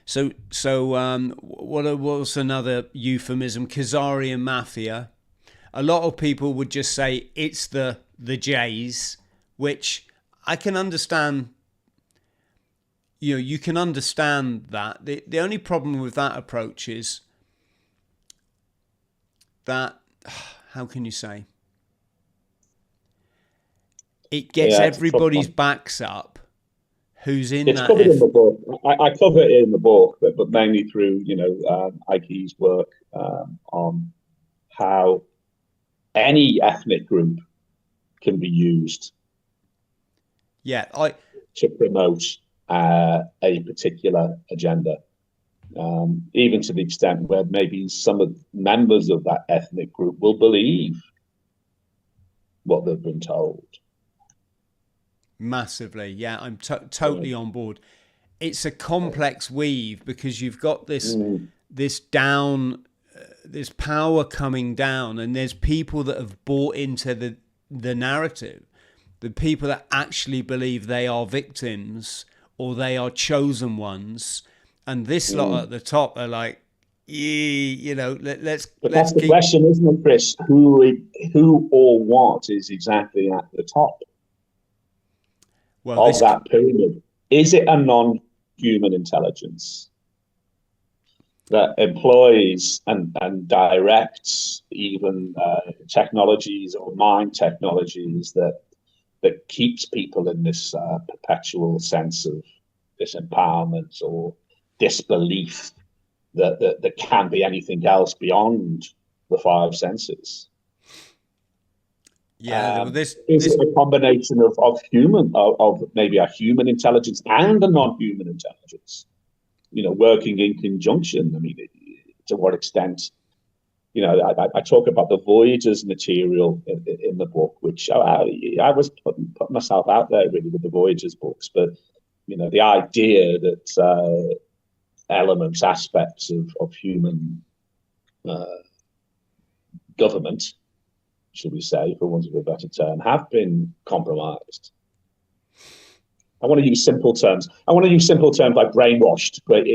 So what was another euphemism? Khazarian mafia. A lot of people would just say it's the Jays, which I can understand. You can understand that. The only problem with that approach is that, how can you say? It gets everybody's backs up who's in it's that. Covered in the book. I cover it in the book, but mainly through, Ike's work on how any ethnic group can be used to promote a particular agenda, even to the extent where maybe some of the members of that ethnic group will believe what they've been told. Massively, yeah, I'm totally on board. It's a complex weave, because you've got this this power coming down, and there's people that have bought into the narrative, the people that actually believe they are victims or they are chosen ones, and this lot at the top are like, let's. But that's the question, isn't it, Chris? Who or what is exactly at the top of that pyramid? Is it a human intelligence that employs and directs even technologies or mind technologies that keeps people in this perpetual sense of disempowerment or disbelief that there can be anything else beyond the five senses. Yeah, is it a combination of human, of maybe a human intelligence and a non-human intelligence, working in conjunction? I mean, to what extent? I talk about the Voyagers material in the book, which I was putting myself out there really with the Voyagers books, but the idea that elements, aspects of human government, should we say, for want of a better term, have been compromised. I want to use simple terms. I want to use simple terms like brainwashed, but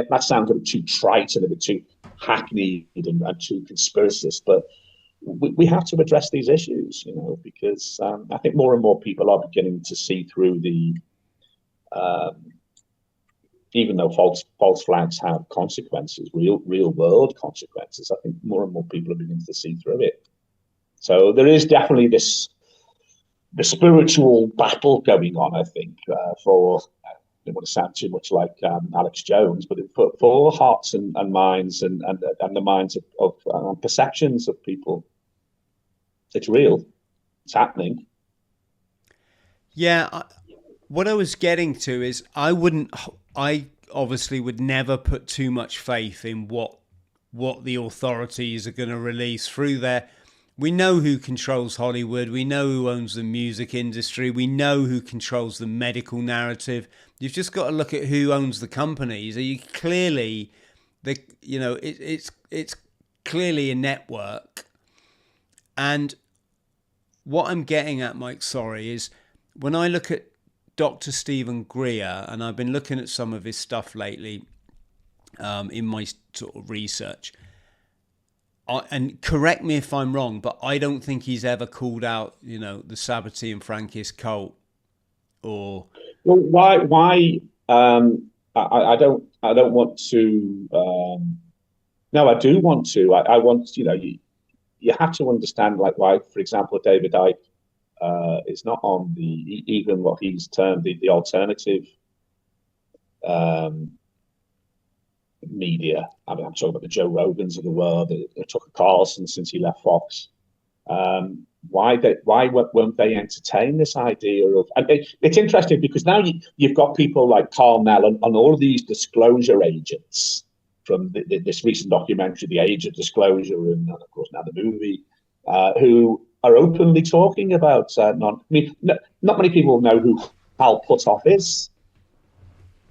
that sounds a bit too trite and a bit too hackneyed and too conspiracist. But we have to address these issues, because I think more and more people are beginning to see through the, even though false flags have consequences, real world consequences. I think more and more people are beginning to see through it. So there is definitely the spiritual battle going on, I think, for, I don't want to sound too much like Alex Jones, but for hearts and minds and the minds of perceptions of people. It's real. It's happening. Yeah. What I was getting to is I obviously would never put too much faith in what the authorities are going to release through their. We know who controls Hollywood. We know who owns the music industry. We know who controls the medical narrative. You've just got to look at who owns the companies. Are you clearly, it's clearly a network. And what I'm getting at, Mike, is when I look at Dr. Stephen Greer, and I've been looking at some of his stuff lately in my sort of research. And correct me if I'm wrong, but I don't think he's ever called out, the Sabbatean Frankist cult, or. Well, why? I don't want to. No, I do want to. I want. You have to understand, like, why, for example, David Icke is not on even what he's termed the alternative media. I mean, I'm talking about the Joe Rogans of the world, the Tucker Carlson since he left Fox. Why won't they entertain this idea of? And it's interesting because now you've got people like Carl Nell and all of these disclosure agents from this recent documentary, The Age of Disclosure, and of course now the movie, who are openly talking about not many people know who Hal Puthoff is,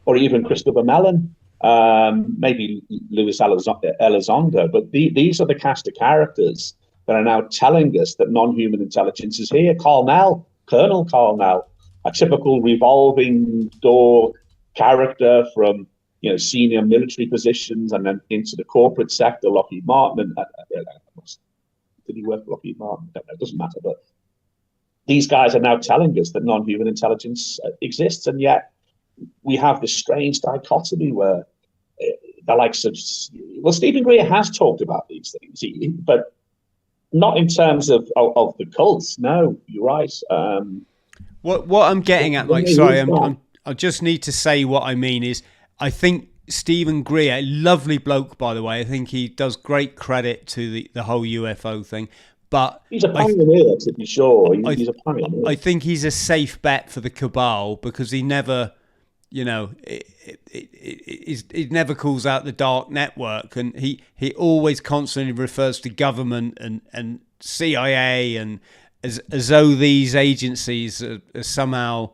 or even Christopher Mellon. Maybe Luis Elizondo, but these are the cast of characters that are now telling us that non-human intelligence is here. Colonel Carl Nell, a typical revolving door character from senior military positions and then into the corporate sector, Lockheed Martin. Did he work for Lockheed Martin? I don't know, it doesn't matter. But these guys are now telling us that non-human intelligence exists, and yet we have this strange dichotomy where the likes of, Stephen Greer has talked about these things, but not in terms of the cults. No, you're right. What I'm getting at, Mike, I just need to say what I mean is, I think Stephen Greer, lovely bloke, by the way, I think he does great credit to the whole UFO thing. But he's a pioneer, to be sure. He's a pioneer. I think he's a safe bet for the cabal because he never, it never calls out the dark network, and he always constantly refers to government and CIA and as though these agencies are somehow,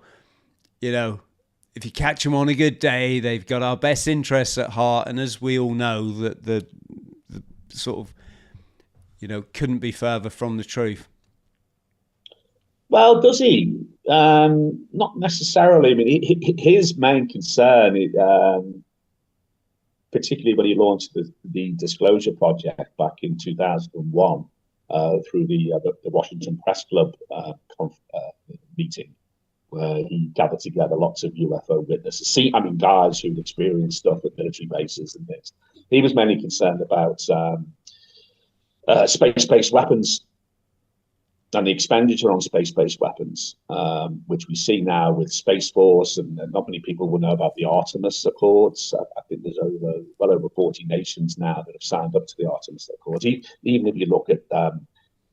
if you catch them on a good day, they've got our best interests at heart. And as we all know, that the sort of, couldn't be further from the truth. Well, does he? Not necessarily. I mean, his main concern, particularly when he launched the Disclosure Project back in 2001 through the Washington Press Club meeting, where he gathered together lots of UFO witnesses. Guys who'd experienced stuff at military bases and things. He was mainly concerned about space-based weapons and the expenditure on space-based weapons, which we see now with Space Force, and not many people will know about the Artemis Accords. I think there's well over 40 nations now that have signed up to the Artemis Accords. Even if you look at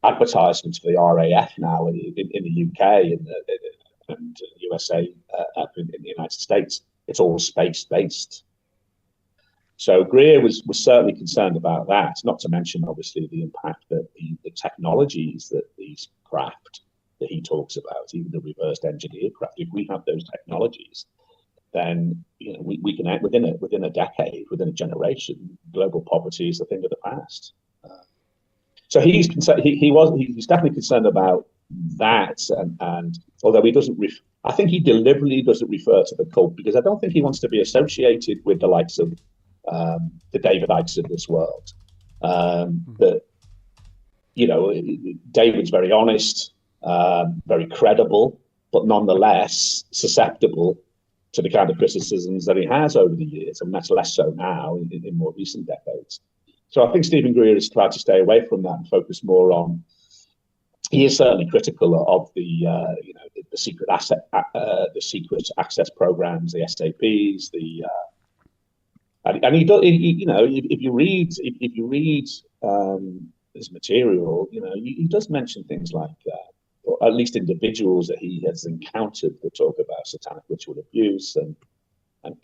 advertisements for the RAF now in the UK and USA up in the United States, it's all space-based. So Greer was certainly concerned about that, not to mention, obviously, the impact that the technologies that these craft that he talks about, even the reversed engineered craft, if we have those technologies, then we can, within a decade, within a generation, global poverty is a thing of the past. So he's definitely concerned about that, and although he doesn't, I think he deliberately doesn't refer to the cult, because I don't think he wants to be associated with the likes of the David Icks of this world. David's very honest, very credible, but nonetheless susceptible to the kind of criticisms that he has over the years, and that's less so now in more recent decades. So I think Stephen Greer has tried to stay away from that and focus more on. He is certainly critical of the secret access programs, the SAPs, and he does. If you read his material, he does mention things like, or at least individuals that he has encountered that talk about satanic ritual abuse and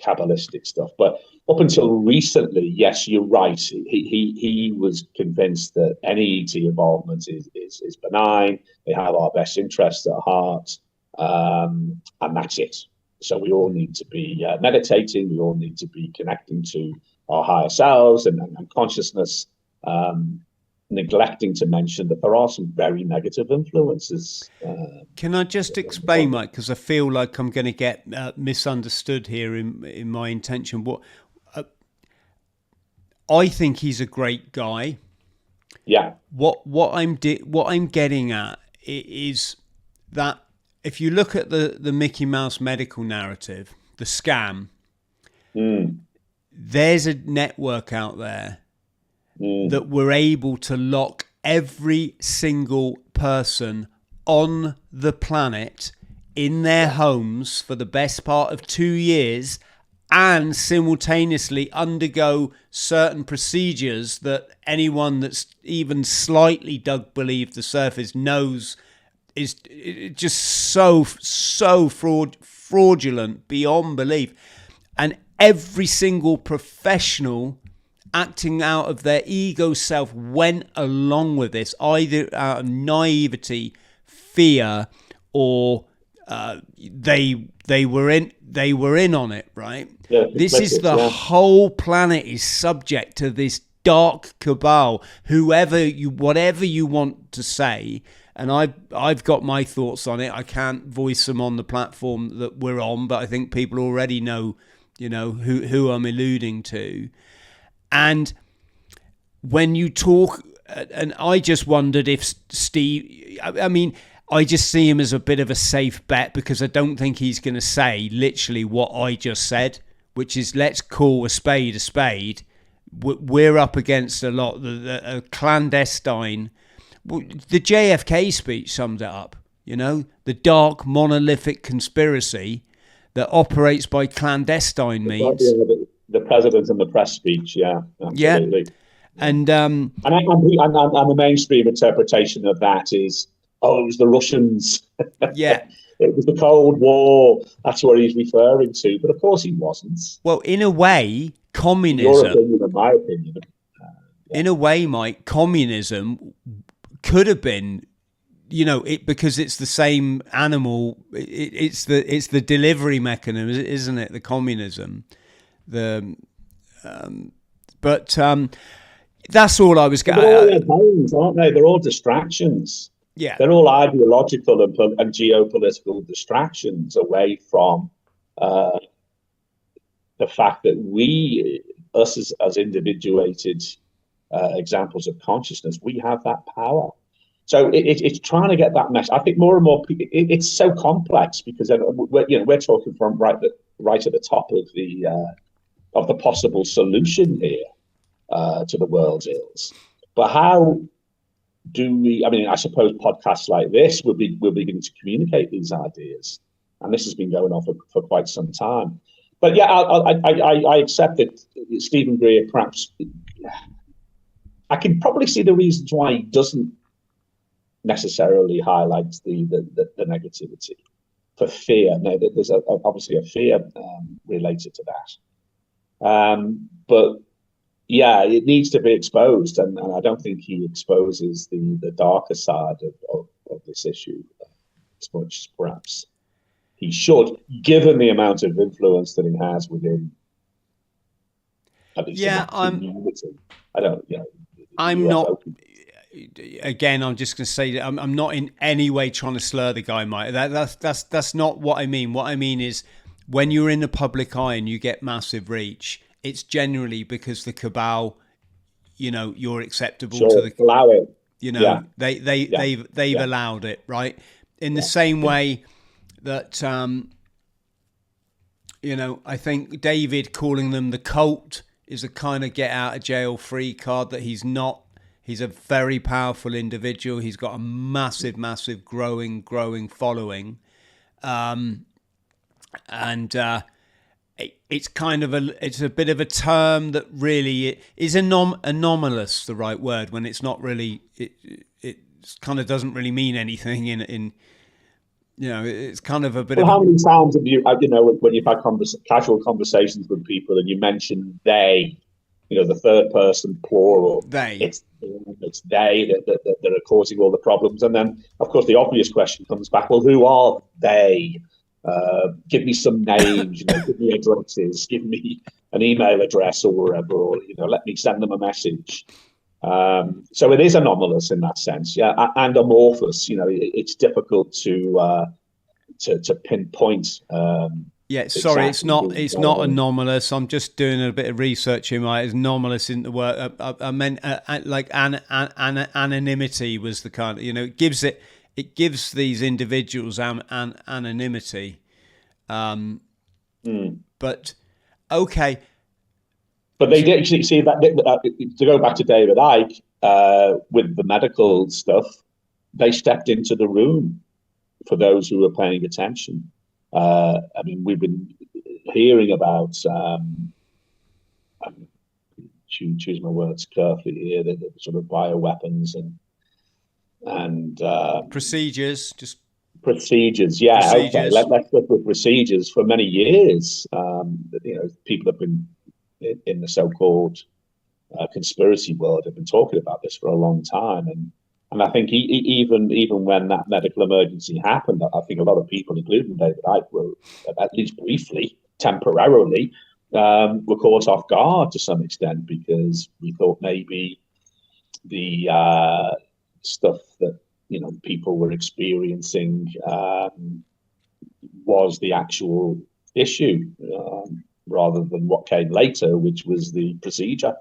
Kabbalistic stuff. But up until recently, yes, you're right. He was convinced that any ET involvement is benign. They have our best interests at heart, and that's it. So we all need to be meditating. We all need to be connecting to our higher selves and consciousness, neglecting to mention that there are some very negative influences. Can I just explain, Mike, because I feel like I'm going to get misunderstood here in my intention. I think he's a great guy. Yeah. What I'm getting at is that if you look at the Mickey Mouse medical narrative, the scam, there's a network out there that we're able to lock every single person on the planet in their homes for the best part of 2 years, and simultaneously undergo certain procedures that anyone that's even slightly dug beneath the surface knows is just so fraudulent beyond belief. And every single professional acting out of their ego self went along with this, either out of naivety, fear, or they were in on it, right? Yeah, this is the whole planet is subject to this dark cabal. Whatever you want to say, and I've got my thoughts on it. I can't voice them on the platform that we're on, but I think people already know, who I'm alluding to. And when you talk, and I just wondered if Steve, I just see him as a bit of a safe bet, because I don't think he's going to say literally what I just said, which is, let's call a spade a spade. We're up against a lot, a clandestine. The JFK speech summed it up, the dark monolithic conspiracy that operates by clandestine means. The president and the press speech, yeah, absolutely. Yeah. And the mainstream interpretation of that is, it was the Russians. Yeah. It was the Cold War. That's what he's referring to. But of course he wasn't. Well, in a way, communism... Your opinion and my opinion. In a way, Mike, communism could have been, because it's the same animal. It's the delivery mechanism, isn't it? The communism. But that's all I was going. They're all games, aren't they? They're all distractions. Yeah, they're all ideological and geopolitical distractions away from the fact that us as individuated examples of consciousness, we have that power So it's trying to get that message. I think more and more people, it's so complex because we're talking from right at the top of the possible solution here to the world's ills. But how do we? I mean, I suppose podcasts like this will begin to communicate these ideas, and this has been going on for quite some time. But yeah, I accept that Stephen Greer perhaps. I can probably see the reasons why he doesn't necessarily highlight the negativity for fear. No, there's obviously a fear related to that. But yeah, it needs to be exposed, and I don't think he exposes the darker side of this issue as much as perhaps he should, given the amount of influence that he has within at least community. I don't, I'm not. Again, I'm just going to say that I'm not in any way trying to slur the guy, Mike. That's not what I mean. What I mean is, when you're in the public eye and you get massive reach, it's generally because the cabal, you're acceptable to the allow it. They've allowed it, right? In the same way that I think David calling them the cult is a kind of get out of jail free card that he's not. He's a very powerful individual. He's got a massive growing following. It's kind of it's a bit of a term that really is anomalous, the right word, when it's not really, it kind of doesn't really mean anything in it's kind of a bit how many times have you, when you've had casual conversations with people and you mention they, the third person plural, it's they that are causing all the problems. And then, of course, the obvious question comes back, well, who are they? Give me some names, give me addresses, give me an email address or whatever, or, let me send them a message. So it is anomalous in that sense, and amorphous. It's difficult to pinpoint. Sorry, exactly it's not anomalous. I'm just doing a bit of research here. It's anomalous in the word. I meant like anonymity was the kind of, it gives these individuals anonymity. But okay. But they did see that to go back to David Icke with the medical stuff. They stepped into the room for those who were paying attention. I mean, we've been hearing about, choose my words carefully here, the sort of bioweapons and procedures, procedures. Yeah, procedures. Okay. Let's look at procedures. For many years, people have been in the so-called conspiracy world have been talking about this for a long time, and I think even when that medical emergency happened, I think a lot of people, including David Icke, were at least briefly, temporarily, were caught off guard to some extent because we thought maybe the stuff that people were experiencing was the actual issue, rather than what came later, which was the procedure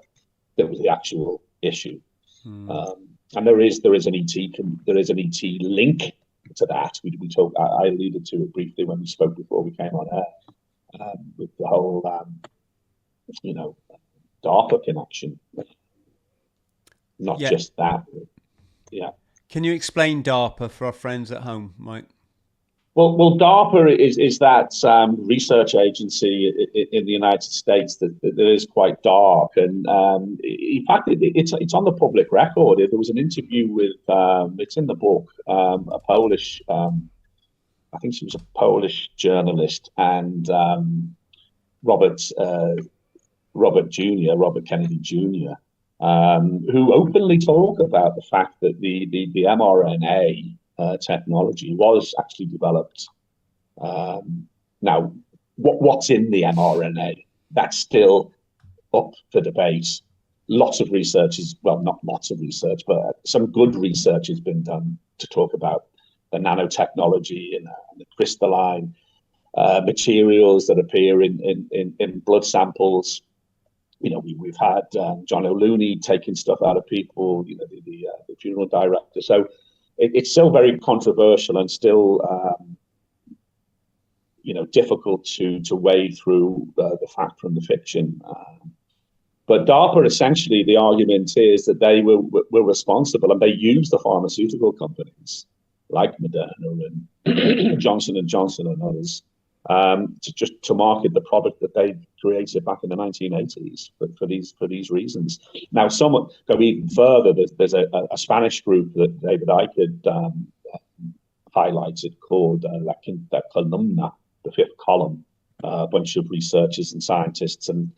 that was the actual issue. And there is an ET link to that. We talked. I alluded to it briefly when we spoke before we came on air, with the whole DARPA connection. Not just that. Yeah. Can you explain DARPA for our friends at home, Mike? Well, DARPA is that research agency in the United States that is quite dark, and in fact, it's on the public record. There was an interview with it's in the book, a Polish, I think she was a Polish journalist, and Robert Kennedy Jr., who openly talk about the fact that the mRNA technology was actually developed. Now, what's in the mRNA? That's still up for debate. Lots of research not lots of research, but some good research has been done to talk about the nanotechnology and the crystalline materials that appear in blood samples. We've had John O'Looney taking stuff out of people, the funeral director. So it's still very controversial and still difficult to wade through the fact from the fiction. But DARPA, essentially, the argument is that they were responsible, and they used the pharmaceutical companies like Moderna and Johnson and Johnson and others to market the product that they created back in the 1980s for these reasons. Now, somewhat go even further. There's a Spanish group that David Icke highlighted called La Quinta Columna, the fifth column. A bunch of researchers and scientists and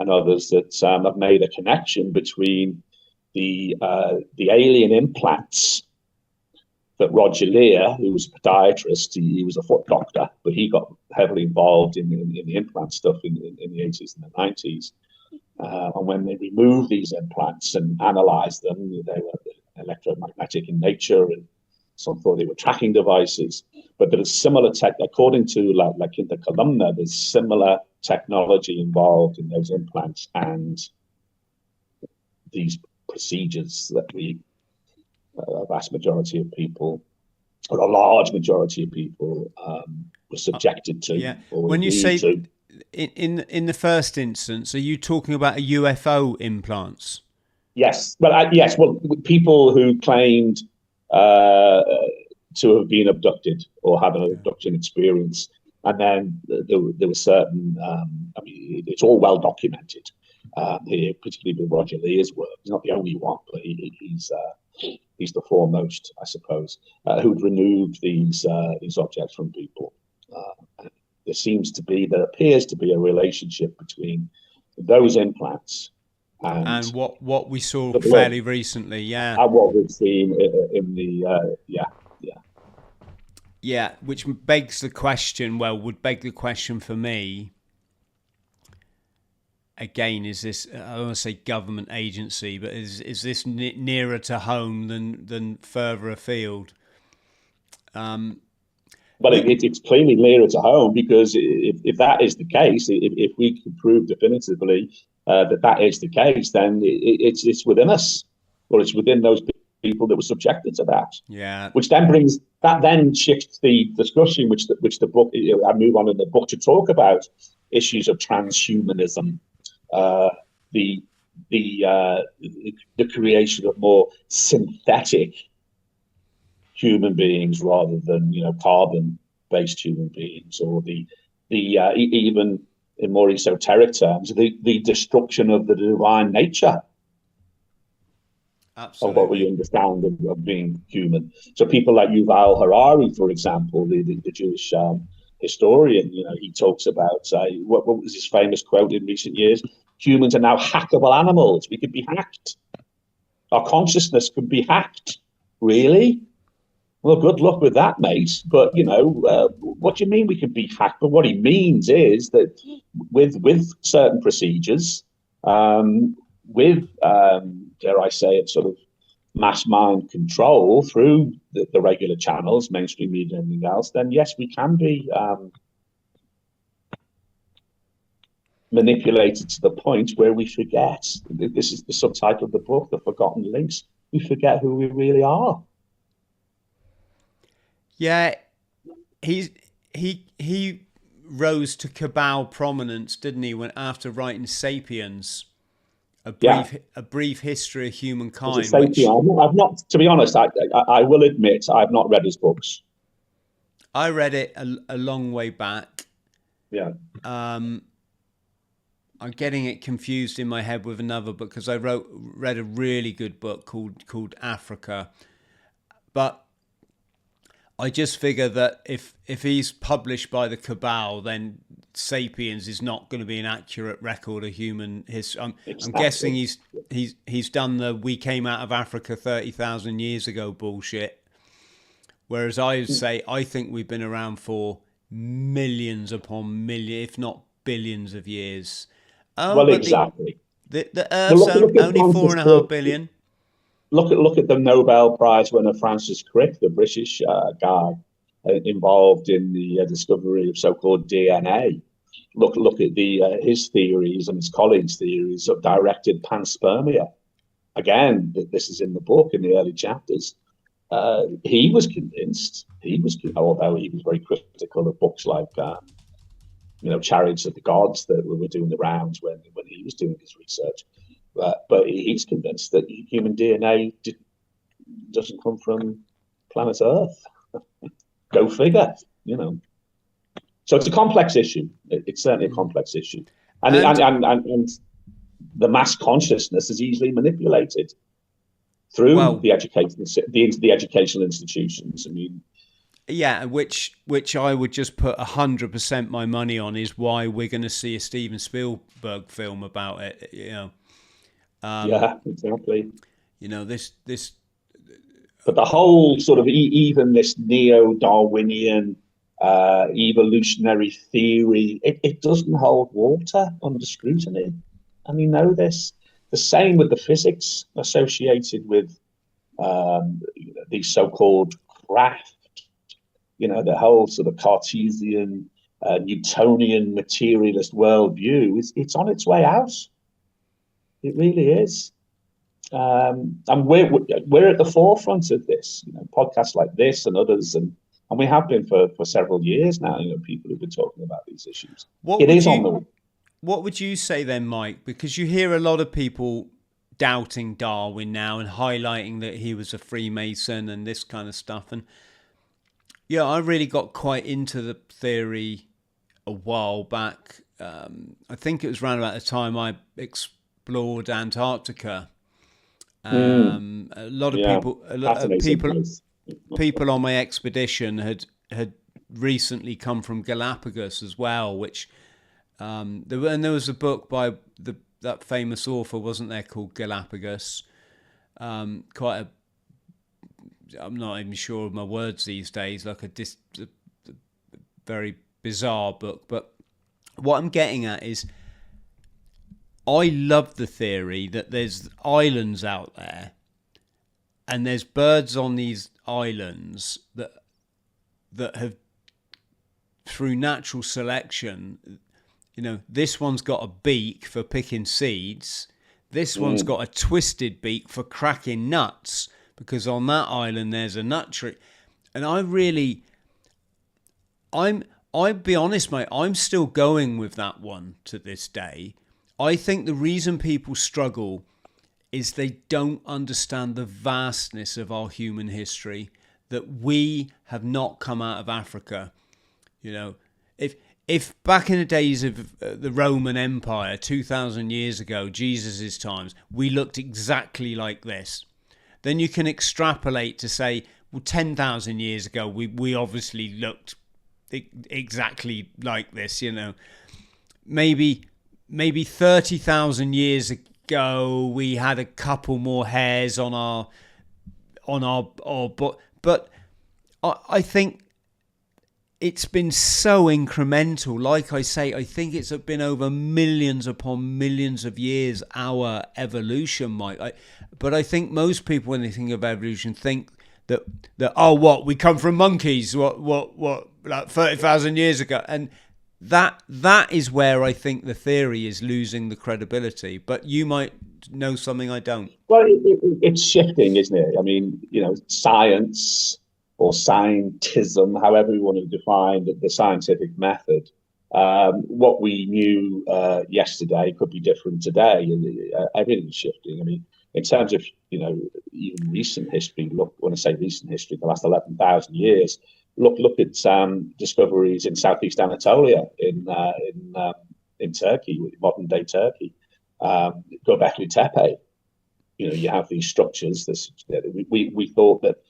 others that have made a connection between the alien implants that Roger Lear, who was a podiatrist, he was a foot doctor, but he got heavily involved in the implant stuff in the 80s and the 90s. And when they removed these implants and analyzed them, they were electromagnetic in nature, and some thought they were tracking devices. But there is similar tech, according to La Quinta Columna, there's similar technology involved in those implants and these procedures that a vast majority of people, or a large majority of people, were subjected to. Yeah. When you say in the first instance, are you talking about a UFO implants? Yes. Well, yes. Well, people who claimed to have been abducted or had an abduction experience, and then there were certain. I mean, it's all well documented here, particularly with Roger Lear's work. He's not the only one, but he's the foremost, I suppose, who'd removed these objects from people. There appears to be a relationship between those implants and what we saw fairly recently, yeah, and what we've seen in the which begs the question. Well, would beg the question for me. Again, is this, I don't want to say government agency, but is this nearer to home than further afield? Well, it's clearly nearer to home, because if that is the case, if we can prove definitively that is the case, then it's within us, or it's within those people that were subjected to that. Yeah. Which then shifts the discussion, which the book, I move on in the book to talk about issues of transhumanism. The creation of more synthetic human beings rather than carbon-based human beings, or the even in more esoteric terms, the destruction of the divine nature. Absolutely. Of what we understand of being human. So people like Yuval Harari, for example, the Jewish historian, he talks about what was his famous quote in recent years? Humans are now hackable animals. We could be hacked. Our consciousness could be hacked. Really? Well, good luck with that, mate. But what do you mean we could be hacked? But what he means is that with certain procedures, with dare I say it, sort of mass mind control through the regular channels, mainstream media and everything else, then yes, we can be manipulated to the point where we forget. This is the subtitle of the book, The Forgotten Links. We forget who we really are. Yeah, he rose to cabal prominence, didn't he, when after writing *Sapiens*. A brief history of humankind. I've not, to be honest, I will admit, I've not read his books. I read it a long way back. Yeah. I'm getting it confused in my head with another book, because I read a really good book called Africa. But I just figure that if he's published by the cabal, then *Sapiens* is not going to be an accurate record of human history. I'm guessing he's done the "we came out of Africa 30,000 years ago" bullshit. Whereas I would say I think we've been around for millions upon millions, if not billions of years. Well, exactly. The Earth's only 4.5 billion. Look at the Nobel Prize winner Francis Crick, the British guy involved in the discovery of so-called DNA. Look at his theories and his colleagues' theories of directed panspermia. Again, this is in the book in the early chapters. he was convinced. Although he was very critical of books like Chariots of the Gods that were doing the rounds when he was doing his research. But he's convinced that human DNA doesn't come from planet Earth. Go figure, So it's a complex issue. It's certainly a complex issue, and the mass consciousness is easily manipulated through the educational institutions. I mean, yeah, which I would just put 100% my money on is why we're going to see a Steven Spielberg film about it. Yeah, exactly. This. But the whole sort of even this neo-Darwinian evolutionary theory, it doesn't hold water under scrutiny. And we know this. The same with the physics associated with these so-called craft. The whole sort of Cartesian, Newtonian materialist worldview, it's on its way out. It really is. And we're at the forefront of this, podcasts like this and others, and we have been for several years now. People who've been talking about these issues. What would you say then, Mike? Because you hear a lot of people doubting Darwin now and highlighting that he was a Freemason and this kind of stuff. And yeah, I really got quite into the theory a while back. I think it was around about the time I explored Antarctica. A lot of people on my expedition had recently come from Galapagos as well, which there was a book by that famous author, wasn't there, called Galapagos? I'm not even sure of my words these days, like a very bizarre book. But what I'm getting at is, I love the theory that there's islands out there and there's birds on these islands that have, through natural selection, this one's got a beak for picking seeds. This one's got a twisted beak for cracking nuts, because on that island there's a nut tree. And I'll be honest, mate, I'm still going with that one to this day. I think the reason people struggle is they don't understand the vastness of our human history, that we have not come out of Africa. If back in the days of the Roman Empire, 2,000 years ago, Jesus' times, we looked exactly like this, then you can extrapolate to say, well, 10,000 years ago, we obviously looked exactly like this, Maybe 30,000 years ago, we had a couple more hairs on our but I think it's been so incremental. Like I say, I think it's been over millions upon millions of years, our evolution, Mike. But I think most people, when they think of evolution, think that we come from monkeys, like 30,000 years ago. And that is where I think the theory is losing the credibility. But you might know something I don't. Well, it's shifting, isn't it? I mean, science or scientism, however you want to define the scientific method. What we knew yesterday could be different today. Everything's shifting. I mean, in terms of, even recent history, when I say recent history, the last 11,000 years, look at discoveries in Southeast Anatolia, in Turkey, modern day Turkey. Göbekli Tepe. You have these structures. We thought that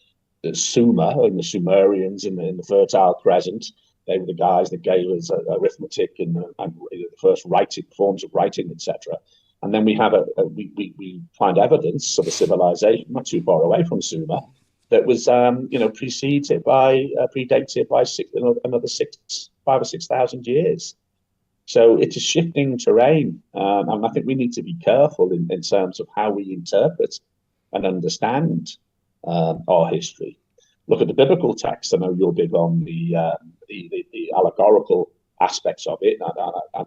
the Sumer and the Sumerians in the Fertile Crescent, they were the guys that gave us arithmetic and the first writing forms of writing, etc. And then we have we find evidence of a civilization not too far away from Sumer that was predated by another 5,000 or 6,000 years. So it's a shifting terrain, and I think we need to be careful in terms of how we interpret and understand our history. Look at the biblical text. I know you're big on the allegorical aspects of it, and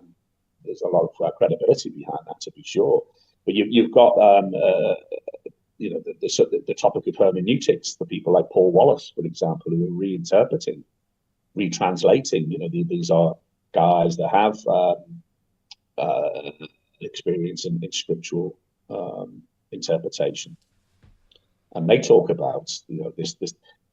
there's a lot of credibility behind that, to be sure. But you've got the topic of hermeneutics, the people like Paul Wallace, for example, who are reinterpreting, retranslating. These are guys that have experience in scriptural interpretation, and they talk about this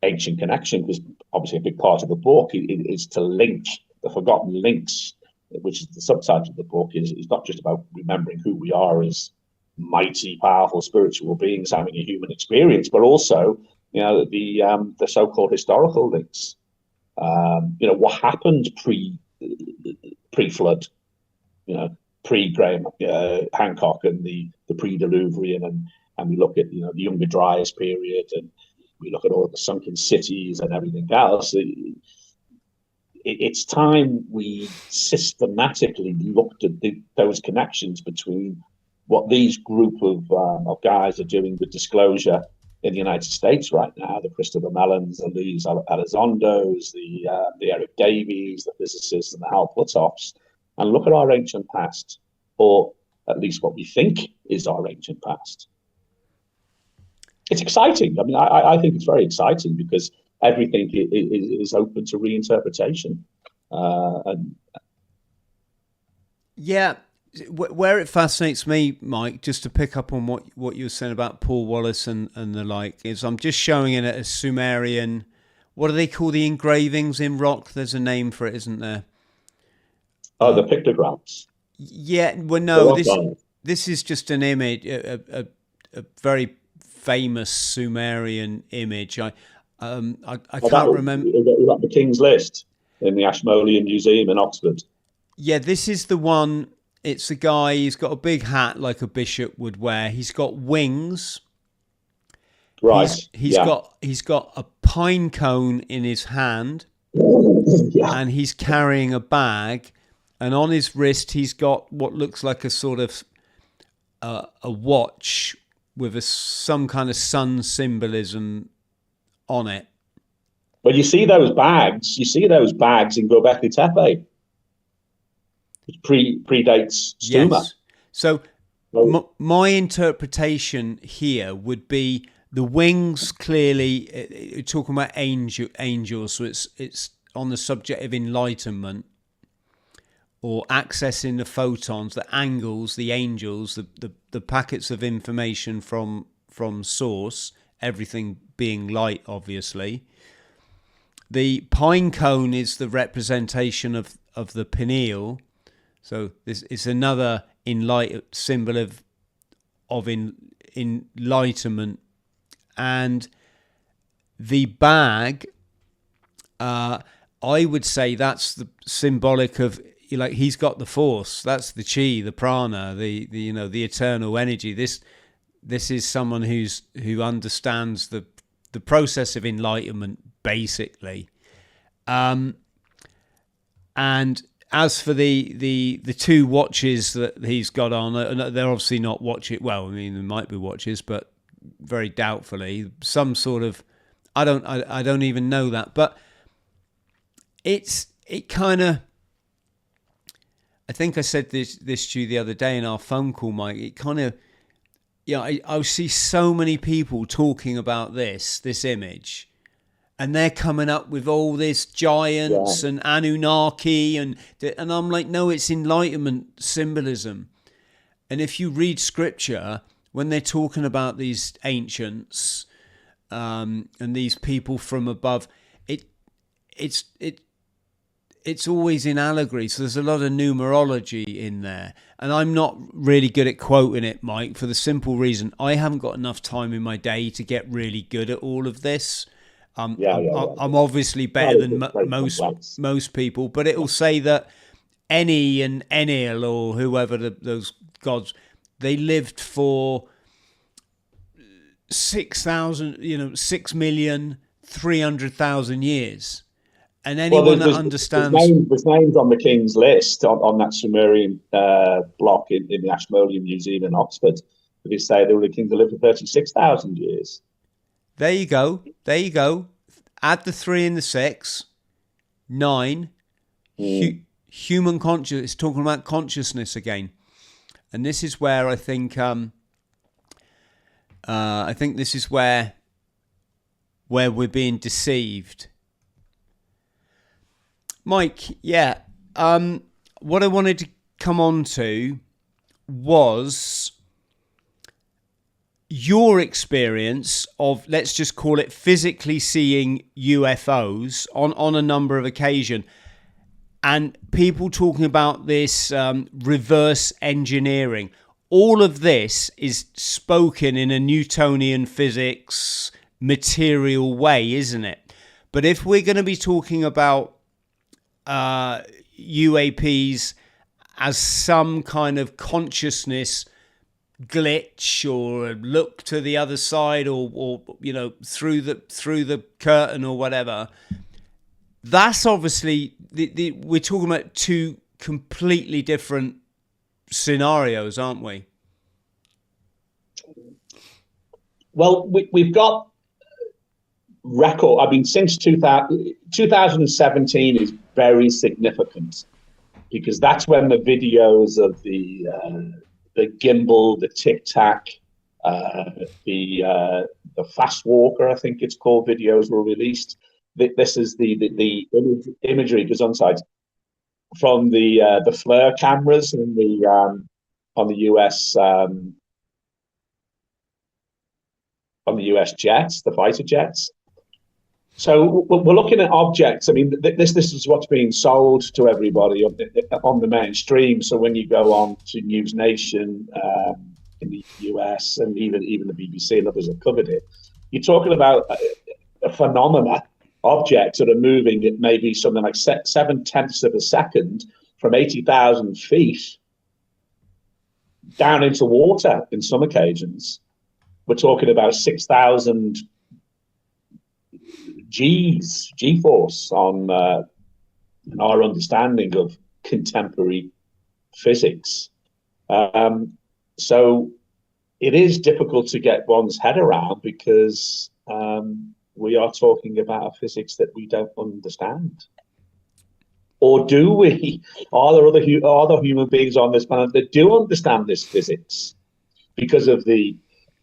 ancient connection, because obviously a big part of the book is to link the forgotten links, which is the subtitle of the book. Is not just about remembering who we are as mighty, powerful spiritual beings having a human experience, but also the so-called historical links. What happened pre-flood, pre-Graham Hancock and the pre-Diluvian, and we look at the Younger Dryas period, and we look at all the sunken cities and everything else. It's time we systematically looked at those connections between what these group of guys are doing with disclosure in the United States right now, the Christopher Mellons, the Luis Elizondos, the Eric Davies, the physicists, and the Hal Puthoffs, and look at our ancient past, or at least what we think is our ancient past. It's exciting. I mean, I think it's very exciting, because everything is open to reinterpretation. Yeah. Where it fascinates me, Mike, just to pick up on what you were saying about Paul Wallace and the like, is I'm just showing it a Sumerian, what do they call the engravings in rock? There's a name for it, isn't there? Oh, the pictograms. Yeah, well, no, this is just an image, a very famous Sumerian image. I can't remember. You got the King's List in the Ashmolean Museum in Oxford. Yeah, this is the one. It's a guy, he's got a big hat like a bishop would wear. He's got wings. Right. He's got a pine cone in his hand. Yeah. And he's carrying a bag. And on his wrist, he's got what looks like a sort of a watch with some kind of sun symbolism on it. But you see those bags in Göbekli Tepe. Predates Stuma. Yes. So my interpretation here would be the wings clearly talking about angels. So it's on the subject of enlightenment or accessing the photons, the angles, the angels, the packets of information from source. Everything being light, obviously. The pine cone is the representation of the pineal. So this is another symbol of enlightenment. And the bag, I would say that's the symbolic of, like, he's got the force. That's the chi, the prana, the eternal energy. This is someone who understands the process of enlightenment, basically. And as for the two watches that he's got on, they're obviously not watches. Well, I mean, there might be watches, but very doubtfully. Some sort of, I don't even know that. But it kind of, I think I said this to you the other day in our phone call, Mike. It kind of, I see so many people talking about this image. And they're coming up with all this giants and Anunnaki, and I'm like, no, it's enlightenment symbolism. And if you read scripture, when they're talking about these ancients and these people from above, it's always in allegory. So there's a lot of numerology in there. And I'm not really good at quoting it, Mike, for the simple reason I haven't got enough time in my day to get really good at all of this. I'm obviously better than most people, but it will say that Eni and Enlil, or whoever those gods, they lived for 6,300,000 years. And anyone that understands... There's names on the King's List, on that Sumerian block in the Ashmolean Museum in Oxford. They say there were the kings that lived for 36,000 years. There you go. Add the 3 and the 6. 9. Human conscious. It's talking about consciousness again. And this is where I think I think this is where we're being deceived. Mike, yeah. What I wanted to come on to was your experience of, let's just call it, physically seeing UFOs on a number of occasions, and people talking about this reverse engineering. All of this is spoken in a Newtonian physics material way, isn't it? But if we're going to be talking about UAPs as some kind of consciousness glitch, or look to the other side, or you know, through the curtain or whatever, that's obviously we're talking about two completely different scenarios, aren't we? Well, we've got record. I mean, since 2017 is very significant, because that's when the videos of the gimbal, the Tic Tac, the Fast Walker, I think it's called, videos were released. This is the imagery goes on site from the FLIR cameras and on the US jets, the fighter jets. So we're looking at objects. I mean, this is what's being sold to everybody on the mainstream. So when you go on to News Nation in the US, and even the BBC and others have covered it, you're talking about a phenomena, objects that are moving at maybe something like 0.7 of a second from 80,000 feet down into water. In some occasions, we're talking about 6,000 G-force on our understanding of contemporary physics. So it is difficult to get one's head around, because we are talking about a physics that we don't understand. Or do we? Are there other human beings on this planet that do understand this physics? Because of the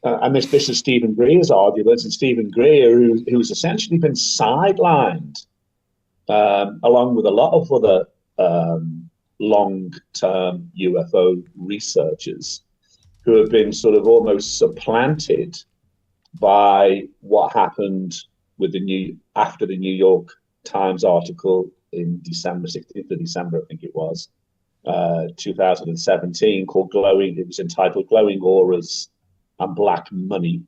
and this is Stephen Greer's argument, and Stephen Greer, who's essentially been sidelined, along with a lot of other long-term UFO researchers, who have been sort of almost supplanted by what happened with after the New York Times article in December, 16th of December, I think it was, 2017, called "Glowing." It was entitled "Glowing Auras and Black Money: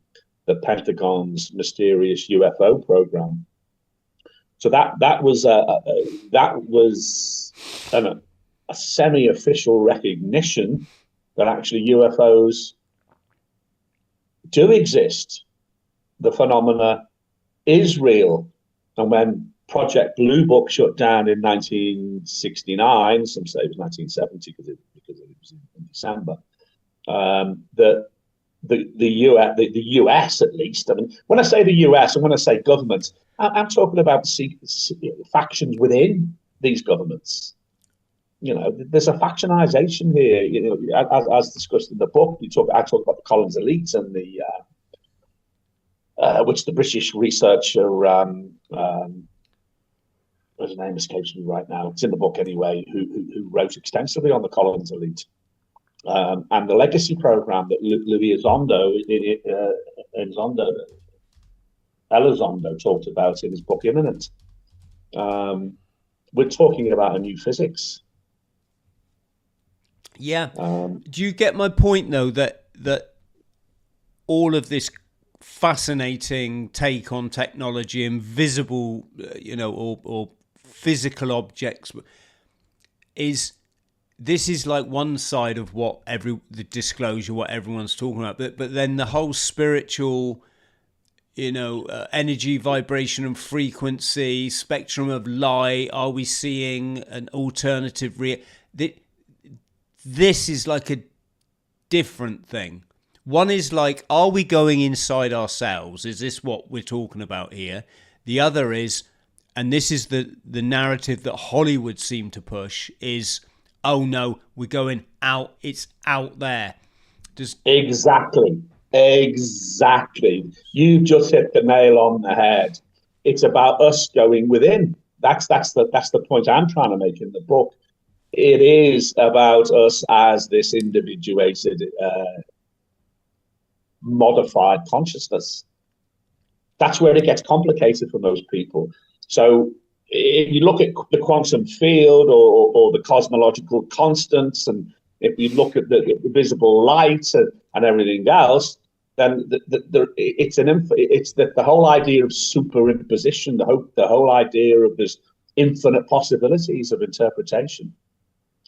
The Pentagon's Mysterious UFO Program." So that was a semi-official recognition that actually UFOs do exist. The phenomena is real. And when Project Blue Book shut down in 1969, some say it was 1970 because it was in December, the US, at least. I mean, when I say the US and when I say governments, I'm talking about factions within these governments. You know, there's a factionization here. You know, as discussed in the book, I talk about the Collins elites and the which the British researcher, his name escapes me right now. It's in the book anyway. Who wrote extensively on the Collins elite. And the legacy program that Louis Elizondo talked about in his book Imminent. We're talking about a new physics. Yeah. Do you get my point, though, that all of this fascinating take on technology and visible, or physical objects this is like one side of what the disclosure, what everyone's talking about, but then the whole spiritual, energy, vibration and frequency, spectrum of light. Are we seeing an alternative this is like a different thing. One is like, are we going inside ourselves? Is this what we're talking about here? The other is, and this is the narrative that Hollywood seemed to push, is, oh no, we're going out. It's out there. Exactly. Exactly. You just hit the nail on the head. It's about us going within. That's the point I'm trying to make in the book. It is about us as this individuated, modified consciousness. That's where it gets complicated for most people. So if you look at the quantum field or the cosmological constants, and if you look at the visible light and everything else, then the whole idea of superimposition, the whole idea of this infinite possibilities of interpretation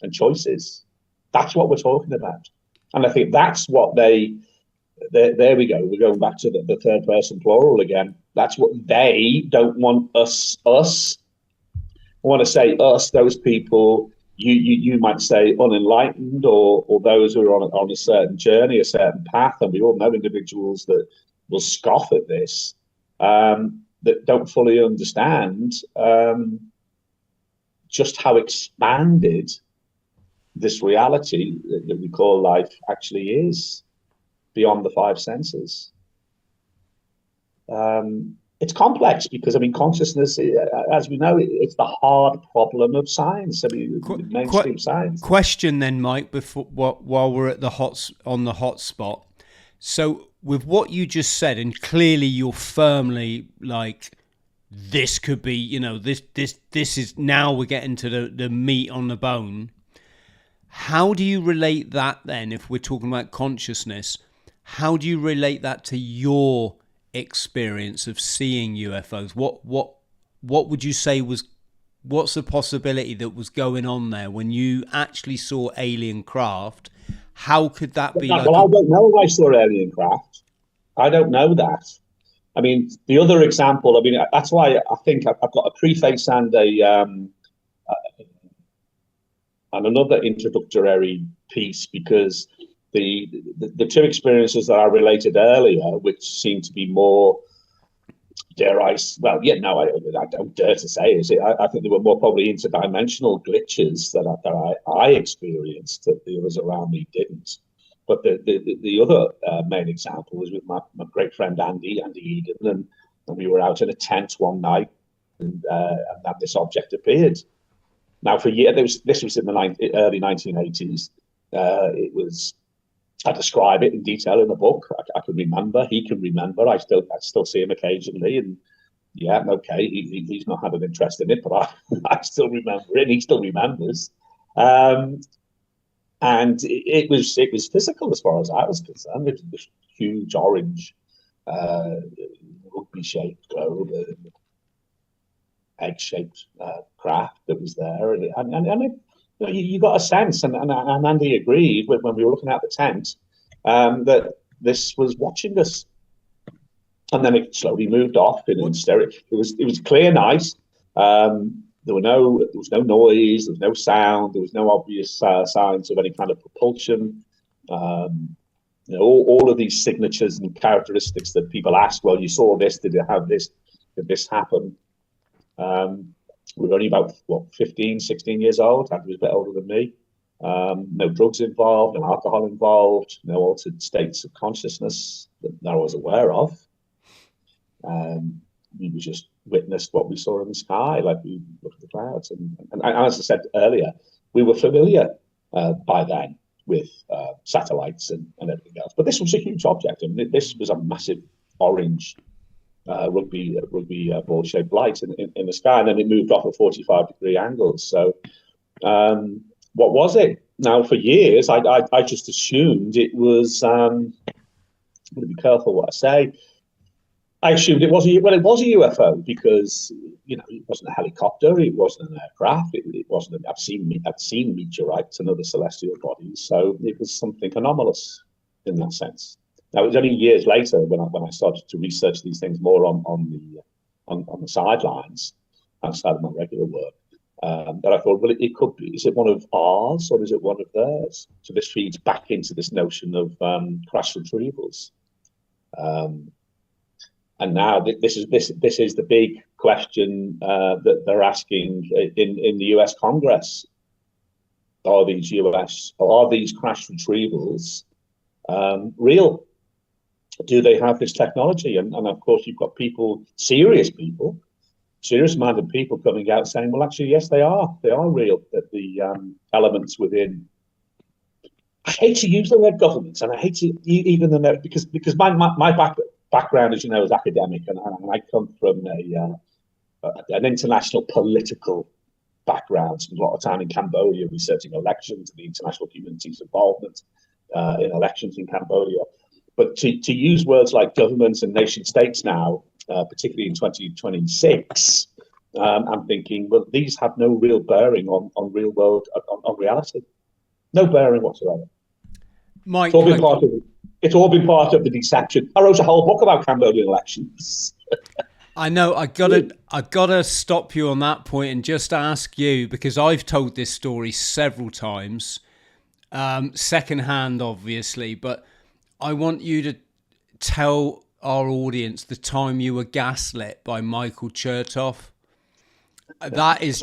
and choices. That's what we're talking about. And I think that's what there we go. We're going back to the third person plural again. That's what they don't want us. I want to say us, those people, you might say unenlightened, or those who are on a certain journey, a certain path. And we all know individuals that will scoff at this, that don't fully understand just how expanded this reality that we call life actually is beyond the five senses. It's complex because, I mean, consciousness, as we know, it's the hard problem of science. I mean, mainstream science. Question then, Mike, while we're at the hot spot. So, with what you just said, and clearly you're firmly like, this could be, this is, now we're getting to the meat on the bone. How do you relate that then, if we're talking about consciousness? How do you relate that to your experience of seeing UFOs? What would you say what's the possibility that was going on there when you actually saw alien craft? How could that be? I don't know if I saw alien craft. I don't know that. I mean, the other example, I mean, that's why I think I've got a preface and another introductory piece, because the two experiences that I related earlier, which seem to be more, I don't dare to say it. I think they were more probably interdimensional glitches that I experienced that the others around me didn't. But the other main example was with my great friend Andy Eden, and we were out in a tent one night, and this object appeared. Now, for years, this was in the early 1980s. It was. I describe it in detail in the book. I can remember. He can remember. I still see him occasionally, and yeah, okay, he's not had an interest in it, but I still remember it. He still remembers, and it was physical as far as I was concerned. It was this huge orange, rugby-shaped globe, egg-shaped craft that was there, and you got a sense, and Andy agreed when we were looking at the tent, that this was watching us, and then it slowly moved off. It was clear night. There was no noise, there was no sound, there was no obvious signs of any kind of propulsion. All of these signatures and characteristics that people ask, well, you saw this, did it have this, did this happen? We were only about 15, 16 years old. Andy was a bit older than me. No drugs involved, no alcohol involved, no altered states of consciousness that I was aware of. We just witnessed what we saw in the sky, like we looked at the clouds. And as I said earlier, we were familiar by then with satellites and everything else. But this was a huge object. I mean, this was a massive orange rugby ball shaped light in the sky, and then it moved off at 45-degree angles. So what was it? Now, for years I just assumed it was I'm going to be careful what I say. I assumed it was a UFO, because it wasn't a helicopter, it wasn't an aircraft, it wasn't. I'd seen meteorites and other celestial bodies, so it was something anomalous in that sense. Now, it was only years later when I started to research these things more on the sidelines outside of my regular work, that I thought, well, it could be. Is it one of ours or is it one of theirs? So this feeds back into this notion of crash retrievals. And now this is the big question that they're asking in the US Congress. Are these crash retrievals real? do they have this technology? And of course, you've got people, serious-minded people coming out saying, well, actually, yes, they are real, that the elements within, I hate to use the word governments, and I hate to even the because my background, as you know, is academic, and I come from an international political background. Spent a lot of time in Cambodia researching elections and the international community's involvement in elections in Cambodia. But to use words like governments and nation states now, particularly in 2026, I'm thinking, well, these have no real bearing on real world, on reality. No bearing whatsoever. Mike, it's all been part of the deception. I wrote a whole book about Cambodian elections. I know. I gotta stop you on that point and just ask you, because I've told this story several times, secondhand, obviously, but I want you to tell our audience the time you were gaslit by Michael Chertoff. That is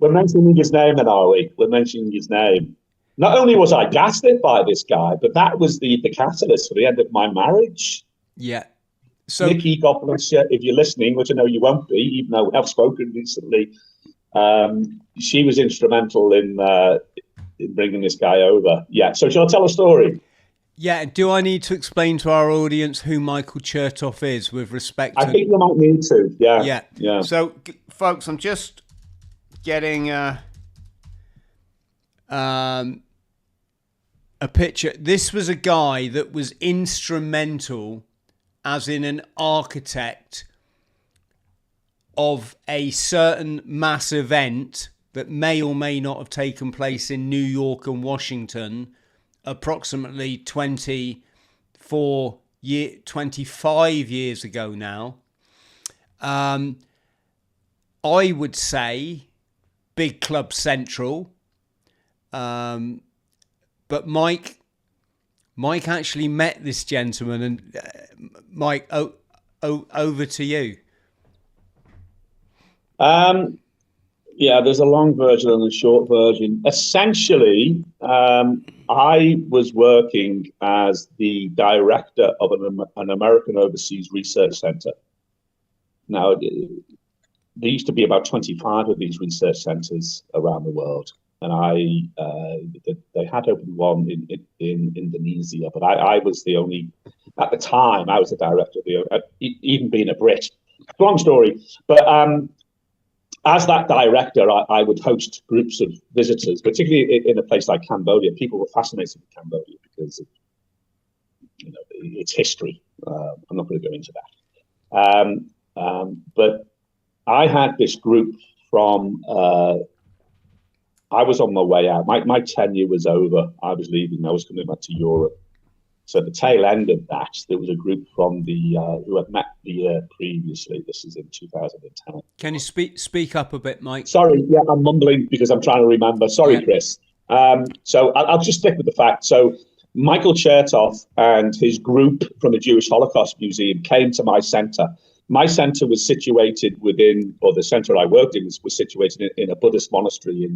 we're mentioning his name, then, are we? We're mentioning his name. Not only was I gaslit by this guy, but that was the catalyst for the end of my marriage. Yeah. So, Nikki, God bless you, if you're listening, which I know you won't be, even though we have spoken recently, she was instrumental in bringing this guy over. Yeah. So shall I tell a story? Yeah. Do I need to explain to our audience who Michael Chertoff is with respect to... I think you might need to. Yeah. Yeah. So, folks, I'm just getting a picture. This was a guy that was instrumental, as in an architect, of a certain mass event that may or may not have taken place in New York and Washington approximately 25 years ago now. I would say Big Club Central. But Mike actually met this gentleman, and Mike, over to you. Yeah, there's a long version and a short version. Essentially, I was working as the director of an American Overseas Research Center. Now, there used to be about 25 of these research centers around the world. And they had opened one in Indonesia, but I was the only, at the time, I was the director of even being a Brit. Long story, but as that director, I would host groups of visitors, particularly in a place like Cambodia. People were fascinated with Cambodia because of, its history. I'm not going to go into that. But I had this group from... I was on my way out. My tenure was over. I was leaving. I was coming back to Europe. So at the tail end of that, there was a group from who had met the year previously. This is in 2010. Can you speak up a bit, Mike? Sorry, yeah, I'm mumbling because I'm trying to remember. Sorry, yeah. Chris. So I'll just stick with the fact. So Michael Chertoff and his group from the Jewish Holocaust Museum came to my center. My center was situated within, or the center I worked in was situated in a Buddhist monastery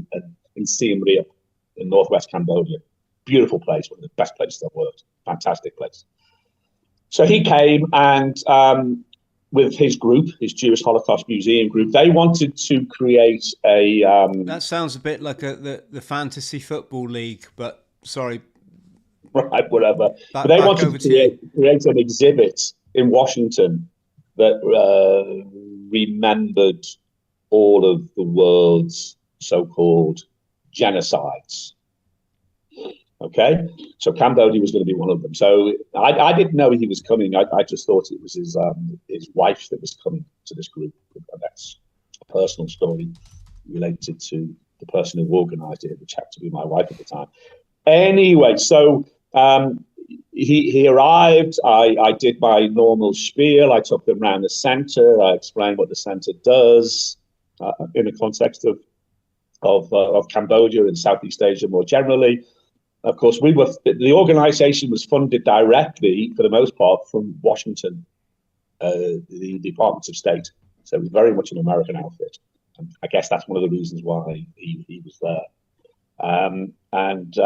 in Siem Reap in northwest Cambodia. Beautiful place, one of the best places I've worked. Fantastic place. So he came and with his group, his Jewish Holocaust Museum group, they wanted to create a... that sounds a bit like the Fantasy Football League, but sorry. Right, whatever. But they wanted to create an exhibit in Washington that remembered all of the world's so-called genocides. Okay, so Cambodia was going to be one of them. So I didn't know he was coming. I just thought it was his wife that was coming to this group. And that's a personal story related to the person who organised it, which happened to be my wife at the time. Anyway, so he arrived. I did my normal spiel. I took them around the centre. I explained what the centre does in the context of Cambodia and Southeast Asia more generally. Of course, the organisation was funded directly, for the most part, from Washington, the Department of State. So it was very much an American outfit. And I guess that's one of the reasons why he was there. And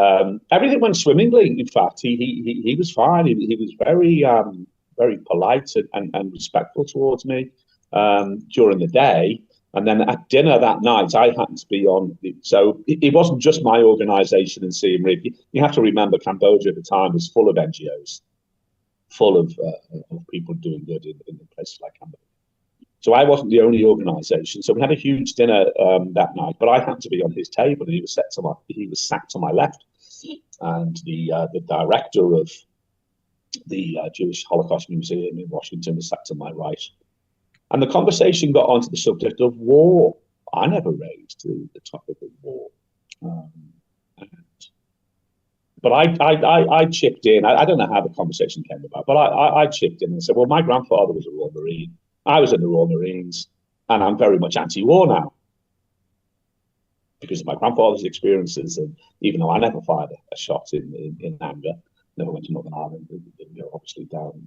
everything went swimmingly. In fact, he was fine. He was very very polite and respectful towards me during the day. And then at dinner that night, I happened to be on. So it wasn't just my organization in Siem Reap. You have to remember, Cambodia at the time was full of NGOs, full of people doing good in places like Cambodia. So I wasn't the only organization. So we had a huge dinner that night, but I happened to be on his table, and he was sat to my left, and the director of the Jewish Holocaust Museum in Washington was sat to my right. And the conversation got onto the subject of war. I never raised the topic of war. But I chipped in. I don't know how the conversation came about, but I chipped in and said, well, my grandfather was a Royal Marine. I was in the Royal Marines, and I'm very much anti-war now because of my grandfather's experiences. And even though I never fired a shot in anger, never went to Northern Ireland, obviously down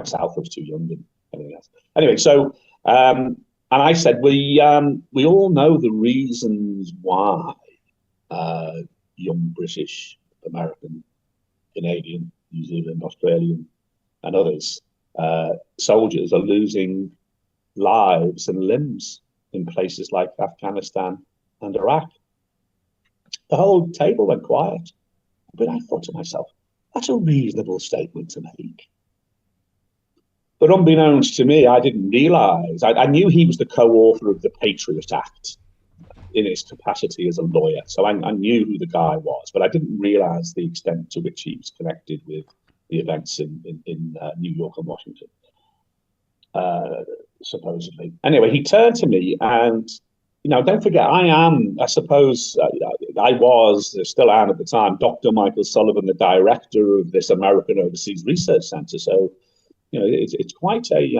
south, I was too young and everything else. Anyway, so and I said, we all know the reasons why young British, American, Canadian, New Zealand, Australian, and others soldiers are losing lives and limbs in places like Afghanistan and Iraq. The whole table went quiet. But I thought to myself, that's a reasonable statement to make. But unbeknownst to me, I didn't realize, I knew he was the co-author of the Patriot Act in his capacity as a lawyer. So I knew who the guy was, but I didn't realize the extent to which he was connected with the events in New York and Washington, supposedly. Anyway, he turned to me and, don't forget, I suppose I was, still am at the time, Dr. Michael Sullivan, the director of this American Overseas Research Center. So, it's quite a,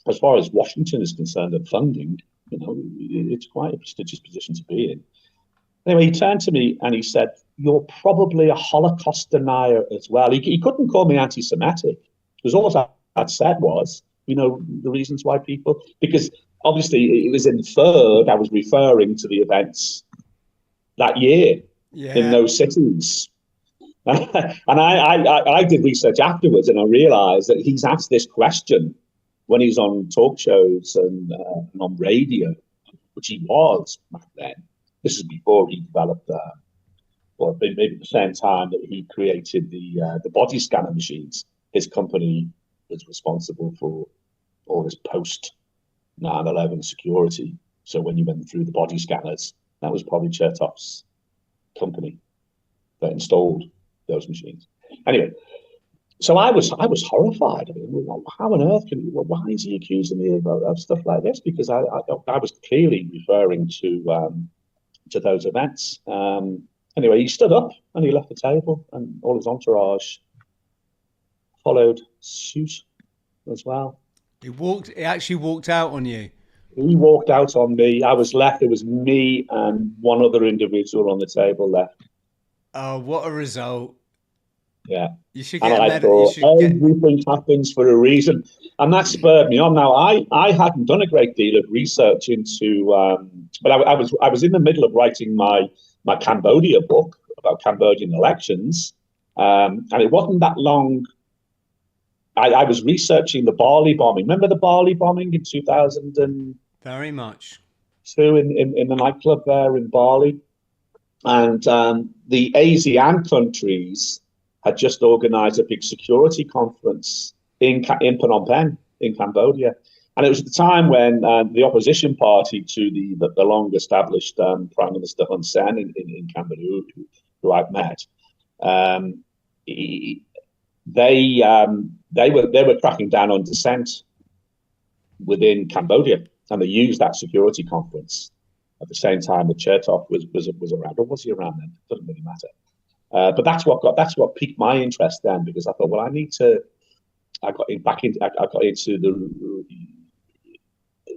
as far as Washington is concerned and funding, it's quite a prestigious position to be in. Anyway, he turned to me and he said, you're probably a Holocaust denier as well. He couldn't call me anti-Semitic, because all I'd said was, the reasons why people, because obviously it was inferred I was referring to the events that year in those cities. And I did research afterwards, and I realized that he's asked this question when he's on talk shows and on radio, which he was back then. This is before he developed, or maybe at the same time that he created the body scanner machines. His company was responsible for all this post 9/11 security. So when you went through the body scanners, that was probably Chertoff's company that installed those machines. Anyway, so I was horrified. I mean, how on earth why is he accusing me of stuff like this? Because I was clearly referring to those events. Anyway, he stood up and he left the table, and all his entourage followed suit as well. He actually walked out on you. He walked out on me. I was left. It was me and one other individual on the table left. Oh, what a result. Yeah. You should get a medal. Everything happens for a reason. And that spurred me on. Now, I hadn't done a great deal of research into, but I was in the middle of writing my Cambodia book about Cambodian elections. And it wasn't that long. I was researching the Bali bombing. Remember the Bali bombing in 2000? Very much. So in the nightclub there in Bali. And the ASEAN countries had just organized a big security conference in Phnom Penh, in Cambodia. And it was at the time when the opposition party to the long-established Prime Minister Hun Sen in Cambodia, who I've met, they were cracking down on dissent within Cambodia, and they used that security conference at the same time that Chertoff was around, or was he around then? It doesn't really matter. But that's what piqued my interest then, because I thought, well, I got into the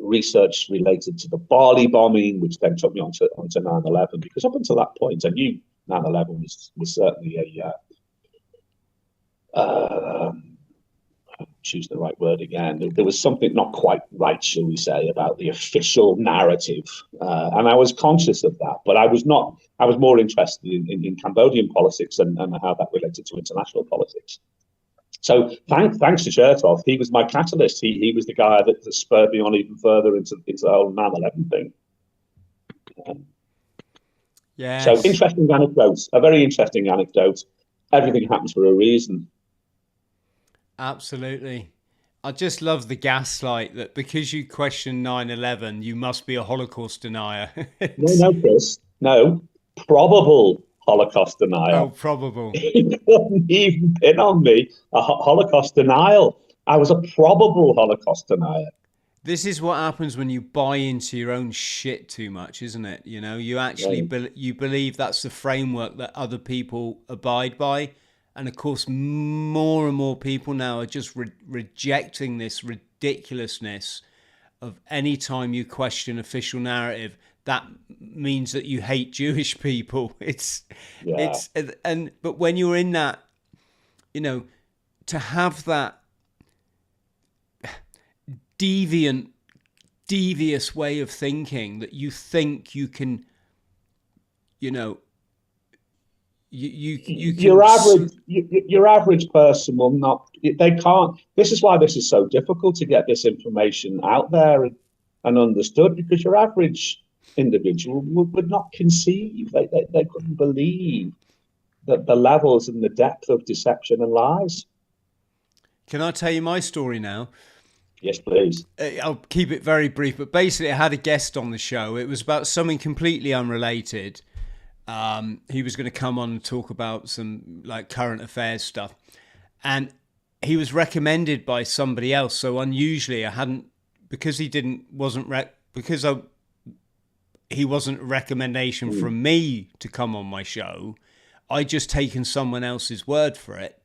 research related to the Bali bombing, which then took me onto 9/11, because up until that point, I knew 9/11 was certainly choose the right word again. There was something not quite right, shall we say, about the official narrative, and I was conscious of that. But I was more interested in Cambodian politics and how that related to international politics. So thanks to Chertoff, he was my catalyst. He was the guy that spurred me on even further into the whole 9/11 thing. Yes. So interesting anecdote, a very interesting anecdote. Everything happens for a reason. Absolutely. I just love the gaslight that because you question 9/11, you must be a Holocaust denier. No, Chris. No, probable Holocaust denier. Oh, probable. He couldn't even pin on me a Holocaust denial. I was a probable Holocaust denier. This is what happens when you buy into your own shit too much, isn't it? You know, you actually you believe that's the framework that other people abide by. And of course, more and more people now are just rejecting this ridiculousness of any time you question official narrative, that means that you hate Jewish people. But when you're in that, you know, to have that devious way of thinking that you think you can, you know, your average person will not. They can't. This is why this is so difficult to get this information out there and understood, because your average individual would not conceive. They couldn't believe that the levels and the depth of deception and lies. Can I tell you my story now? Yes, please. I'll keep it very brief, but basically I had a guest on the show. It was about something completely unrelated. He was going to come on and talk about some like current affairs stuff, and he was recommended by somebody else. So unusually, I hadn't, because he wasn't a recommendation from me to come on my show. I just taken someone else's word for it.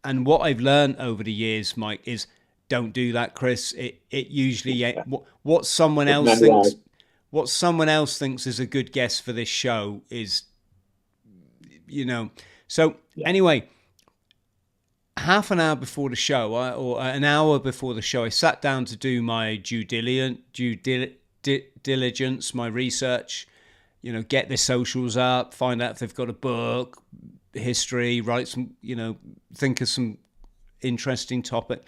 And what I've learned over the years, Mike, is don't do that, Chris. It usually what someone else thinks. What someone else thinks is a good guess for this show is, you know. So anyway, half an hour before the show, or an hour before the show, I sat down to do my due diligence, my research, you know, get their socials up, find out if they've got a book, history, write some, you know, think of some interesting topic.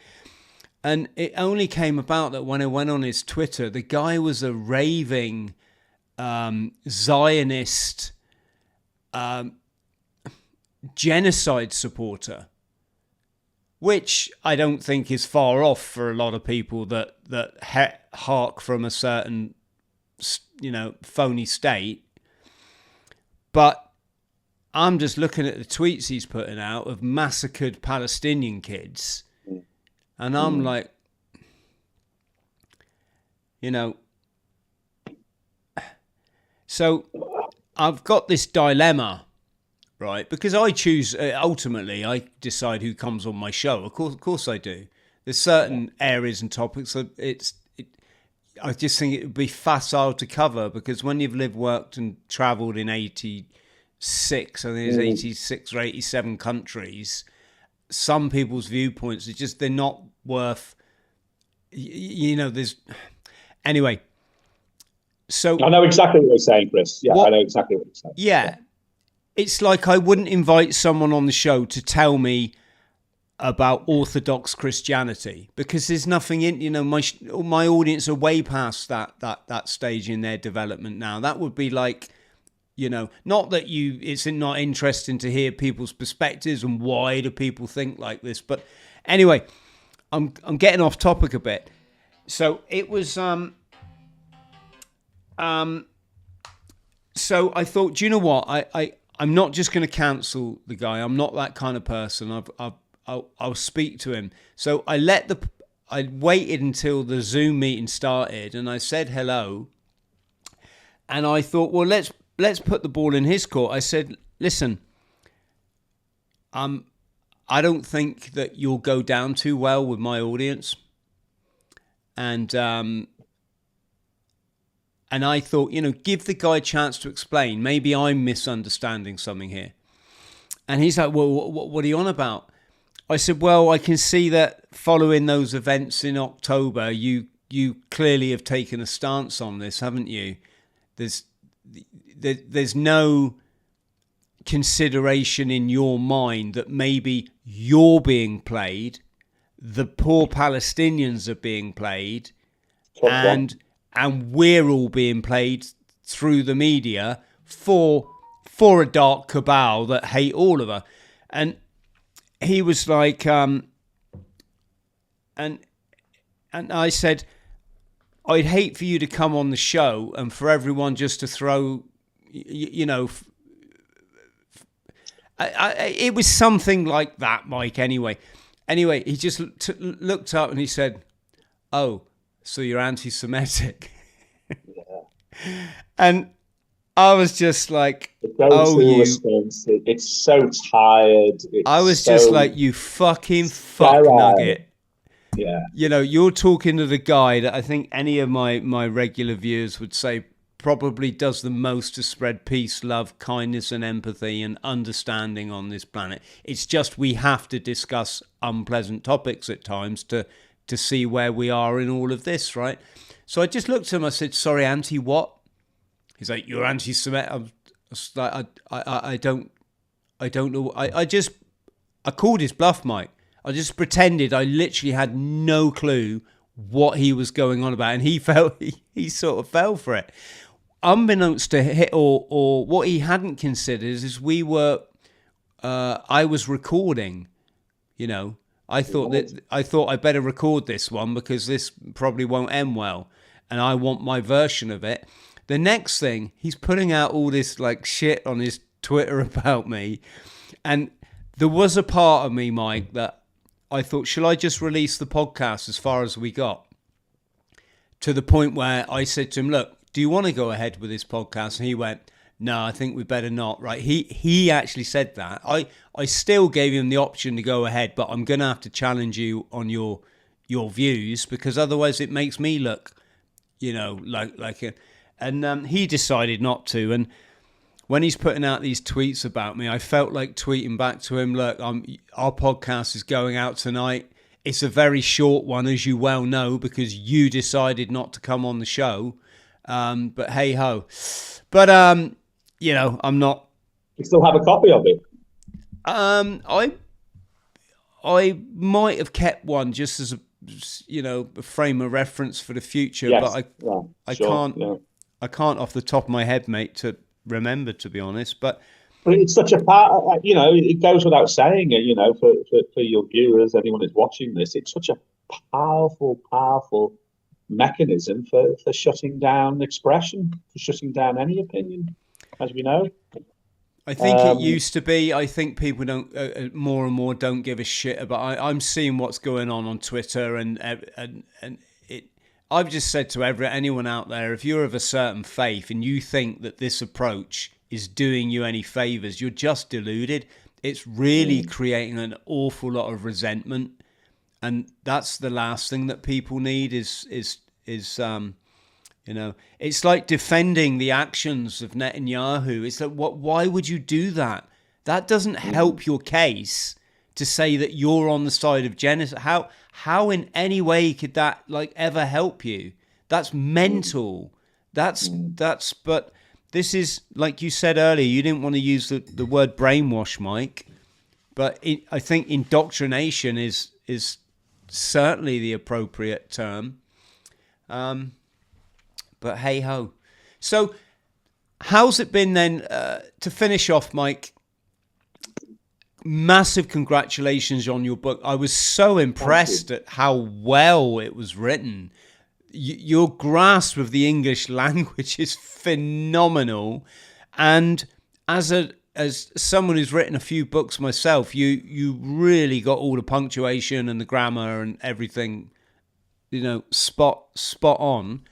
And it only came about that when I went on his Twitter, the guy was a raving Zionist genocide supporter, which I don't think is far off for a lot of people that hark from a certain, you know, phony state. But I'm just looking at the tweets he's putting out of massacred Palestinian kids. And I'm like, you know, so I've got this dilemma, right? Because I choose, ultimately, I decide who comes on my show. Of course I do. There's certain areas and topics that I just think it would be facile to cover, because when you've lived, worked and traveled in 86, I think it's 86 or 87 countries, some people's viewpoints are just, they're not worth, you know, there's, anyway. So I know exactly what you're saying, Chris. Yeah, I know exactly what you're saying. Yeah. It's like I wouldn't invite someone on the show to tell me about Orthodox Christianity, because there's nothing in, you know, my audience are way past that stage in their development now. That would be like, you know, not that it's not interesting to hear people's perspectives and why do people think like this. But anyway, I'm getting off topic a bit. So it was, so I thought, do you know what? I'm not just going to cancel the guy. I'm not that kind of person. I'll speak to him. So I waited until the Zoom meeting started, and I said hello. And I thought, well, let's put the ball in his court. I said, listen, I don't think that you'll go down too well with my audience. And I thought, you know, give the guy a chance to explain. Maybe I'm misunderstanding something here. And he's like, well, what are you on about? I said, well, I can see that following those events in October, you clearly have taken a stance on this, haven't you? There's no consideration in your mind that maybe you're being played, the poor Palestinians are being played, and we're all being played through the media for a dark cabal that hate all of us. And he was like, and I said, I'd hate for you to come on the show and for everyone just to throw, you know, it was something like that, Mike. Anyway, he just looked up and he said, "Oh, so you're anti-Semitic?" Yeah. And I was just like, "Oh, you!" It's so tired. I was just like, "You fucking fuck nugget." Yeah. You know, you're talking to the guy that I think any of my regular viewers would say probably does the most to spread peace, love, kindness and empathy and understanding on this planet. It's just we have to discuss unpleasant topics at times to see where we are in all of this, right? So I just looked at him, I said, "Sorry, anti what?" He's like, "You're anti-Semitic." I was like, I don't know. I called his bluff, Mike. I just pretended I literally had no clue what he was going on about, and he sort of fell for it. Unbeknownst to him, or what he hadn't considered is I was recording, you know. I thought I better record this one because this probably won't end well, and I want my version of it. The next thing, he's putting out all this like shit on his Twitter about me, and there was a part of me, Mike, that I thought, shall I just release the podcast as far as we got? To the point where I said to him, "Look, do you want to go ahead with this podcast?" And he went, "No, I think we better not." Right? He actually said that. I still gave him the option to go ahead, but I'm going to have to challenge you on your views because otherwise it makes me look, you know, like a. And he decided not to. And when he's putting out these tweets about me, I felt like tweeting back to him, "Look, our podcast is going out tonight. It's a very short one, as you well know, because you decided not to come on the show. But hey ho." But you know, I'm not. You still have a copy of it? I might have kept one just as a frame of reference for the future. Yes. But I can't. Yeah. I can't off the top of my head, mate, to remember, to be honest. But it's such a part. It goes without saying it. For your viewers, anyone who's watching this, it's such a powerful mechanism for shutting down expression, for shutting down any opinion, as we know. I think it used to be. I think people don't more and more don't give a shit about. I'm seeing what's going on Twitter, and it. I've just said to anyone out there, if you're of a certain faith and you think that this approach is doing you any favors, you're just deluded. It's really creating an awful lot of resentment, and that's the last thing that people need. Is it's like defending the actions of Netanyahu. It's like, why would you do that? That doesn't help your case to say that you're on the side of genocide. How in any way could that ever help you? That's mental. But this is, like you said earlier, you didn't want to use the word brainwash, Mike. But I think indoctrination is certainly the appropriate term. But hey ho. So how's it been then, to finish off, Mike? Massive congratulations on your book. I was so impressed at how well it was written. Your grasp of the English language is phenomenal. And as someone who's written a few books myself, you really got all the punctuation and the grammar and everything, spot on.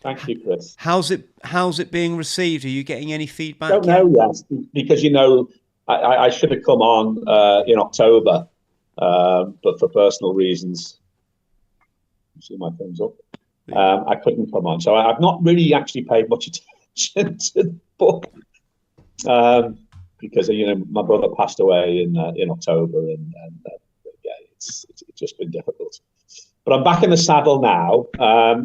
Thank you, Chris. How's it being received? Are you getting any feedback? I don't know yet, because I should have come on in October, but for personal reasons, you see my thumbs up. I couldn't come on, so I've not really actually paid much attention to the book because my brother passed away in October, and it's just been difficult. But I'm back in the saddle now,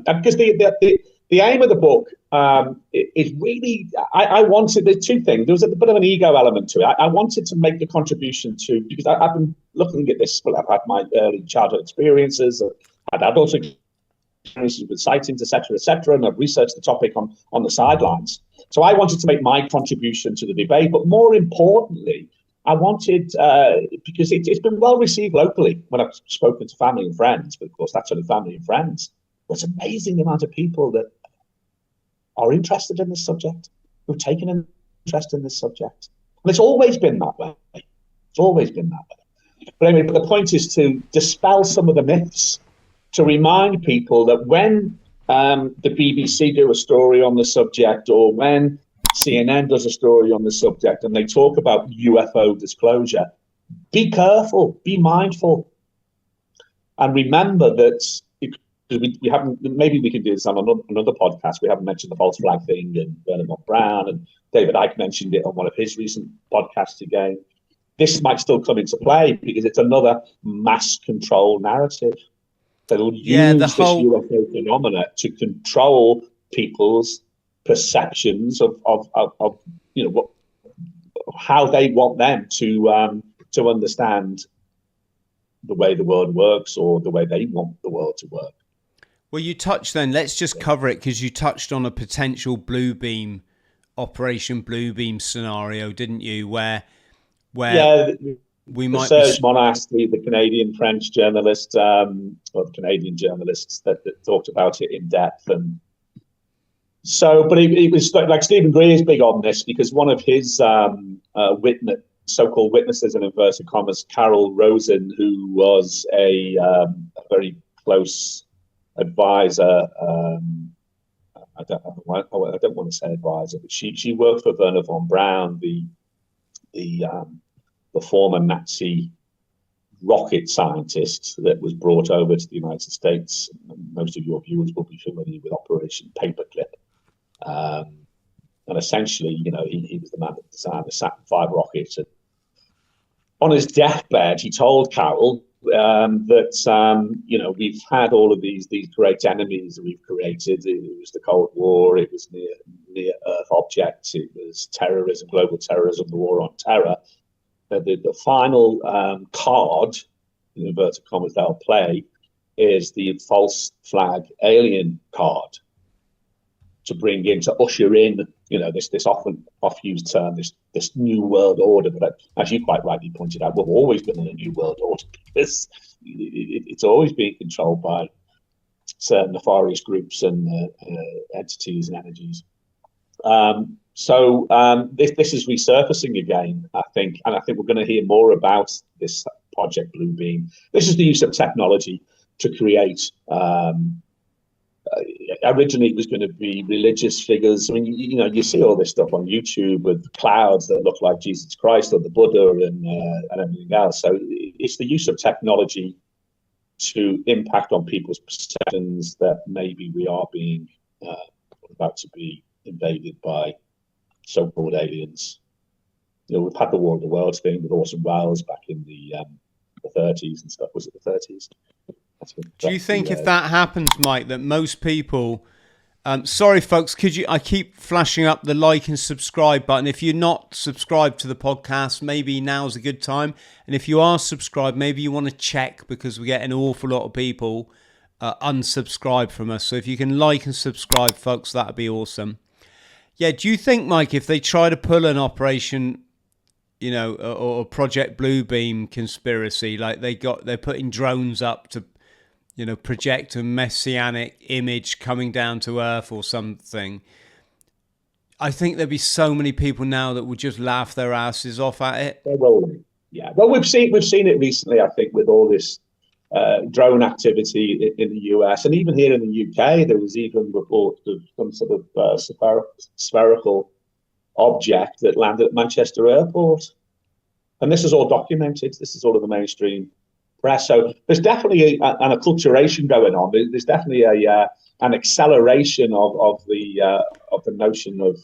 because the aim of the book it really, I wanted, there's two things. There was a bit of an ego element to it. I wanted to make the contribution to, because I've been looking at this, I've had my early childhood experiences, I've had adult experiences with sightings, etc., and I've researched the topic on the sidelines. So I wanted to make my contribution to the debate, but more importantly, I wanted, because it's been well received locally when I've spoken to family and friends, but of course that's only family and friends. There's an amazing amount of people that are interested in this subject, who've taken an interest in this subject. And it's always been that way. It's always been that way. But anyway, the point is to dispel some of the myths, to remind people that when the BBC do a story on the subject, or when CNN does a story on the subject and they talk about UFO disclosure, be careful, be mindful, and remember that we haven't, maybe we can do this on another podcast. We haven't mentioned the false flag thing and Bernard von Braun, and David Icke mentioned it on one of his recent podcasts again. This might still come into play because it's another mass control narrative that will use this UFO phenomena to control people's perceptions of how they want them to understand the way the world works, or the way they want the world to work. Well, you touched then, let's just cover it, because you touched on a potential Operation Bluebeam scenario, didn't you? Where we might Serge Monas, the Canadian French journalist, or the Canadian journalists that talked about it in depth. And so, but it was like Stephen Greer is big on this, because one of his so-called witnesses, in inverted commas, Carol Rosen, who was a very close advisor. I don't want to say advisor, but she worked for Wernher von Braun, the former Nazi rocket scientist that was brought over to the United States. Most of your viewers will be familiar with Operation Paperclip. And essentially, he was the man that designed the Saturn V rocket. And on his deathbed, he told Carol that we've had all of these great enemies that we've created. It was the Cold War, it was near Earth objects, it was terrorism, global terrorism, the war on terror. The final card, in inverted commas, they'll play is the false flag alien card, to bring in, to usher in, this often oft-used term, this new world order. But as you quite rightly pointed out, we've always been in a new world order, because it's always been controlled by certain nefarious groups and entities and energies. So this is resurfacing again, I think, and I think we're going to hear more about this Project Bluebeam. This is the use of technology to create. Originally, it was going to be religious figures. I mean, you see all this stuff on YouTube with clouds that look like Jesus Christ or the Buddha and everything else. So it's the use of technology to impact on people's perceptions that maybe we are being about to be invaded by so-called aliens. We've had the War of the Worlds thing with Orson Welles back in the 30s and stuff. Was it the 30s? Do you think if that happens, Mike, that most people... sorry, folks, I keep flashing up the like and subscribe button. If you're not subscribed to the podcast, maybe now's a good time. And if you are subscribed, maybe you want to check, because we get an awful lot of people unsubscribe from us. So if you can like and subscribe, folks, that'd be awesome. Yeah, do you think, Mike, if they try to pull an operation, or Project Bluebeam conspiracy, like they're putting drones up to, project a messianic image coming down to Earth or something, I think there'd be so many people now that would just laugh their asses off at it. Well, yeah. Well, we've seen it recently, I think, with all this drone activity in the US, and even here in the UK, there was even reports of some sort of spherical object that landed at Manchester Airport. And this is all documented. This is all in the mainstream press. So there's definitely an acculturation going on. There's definitely an acceleration of the notion of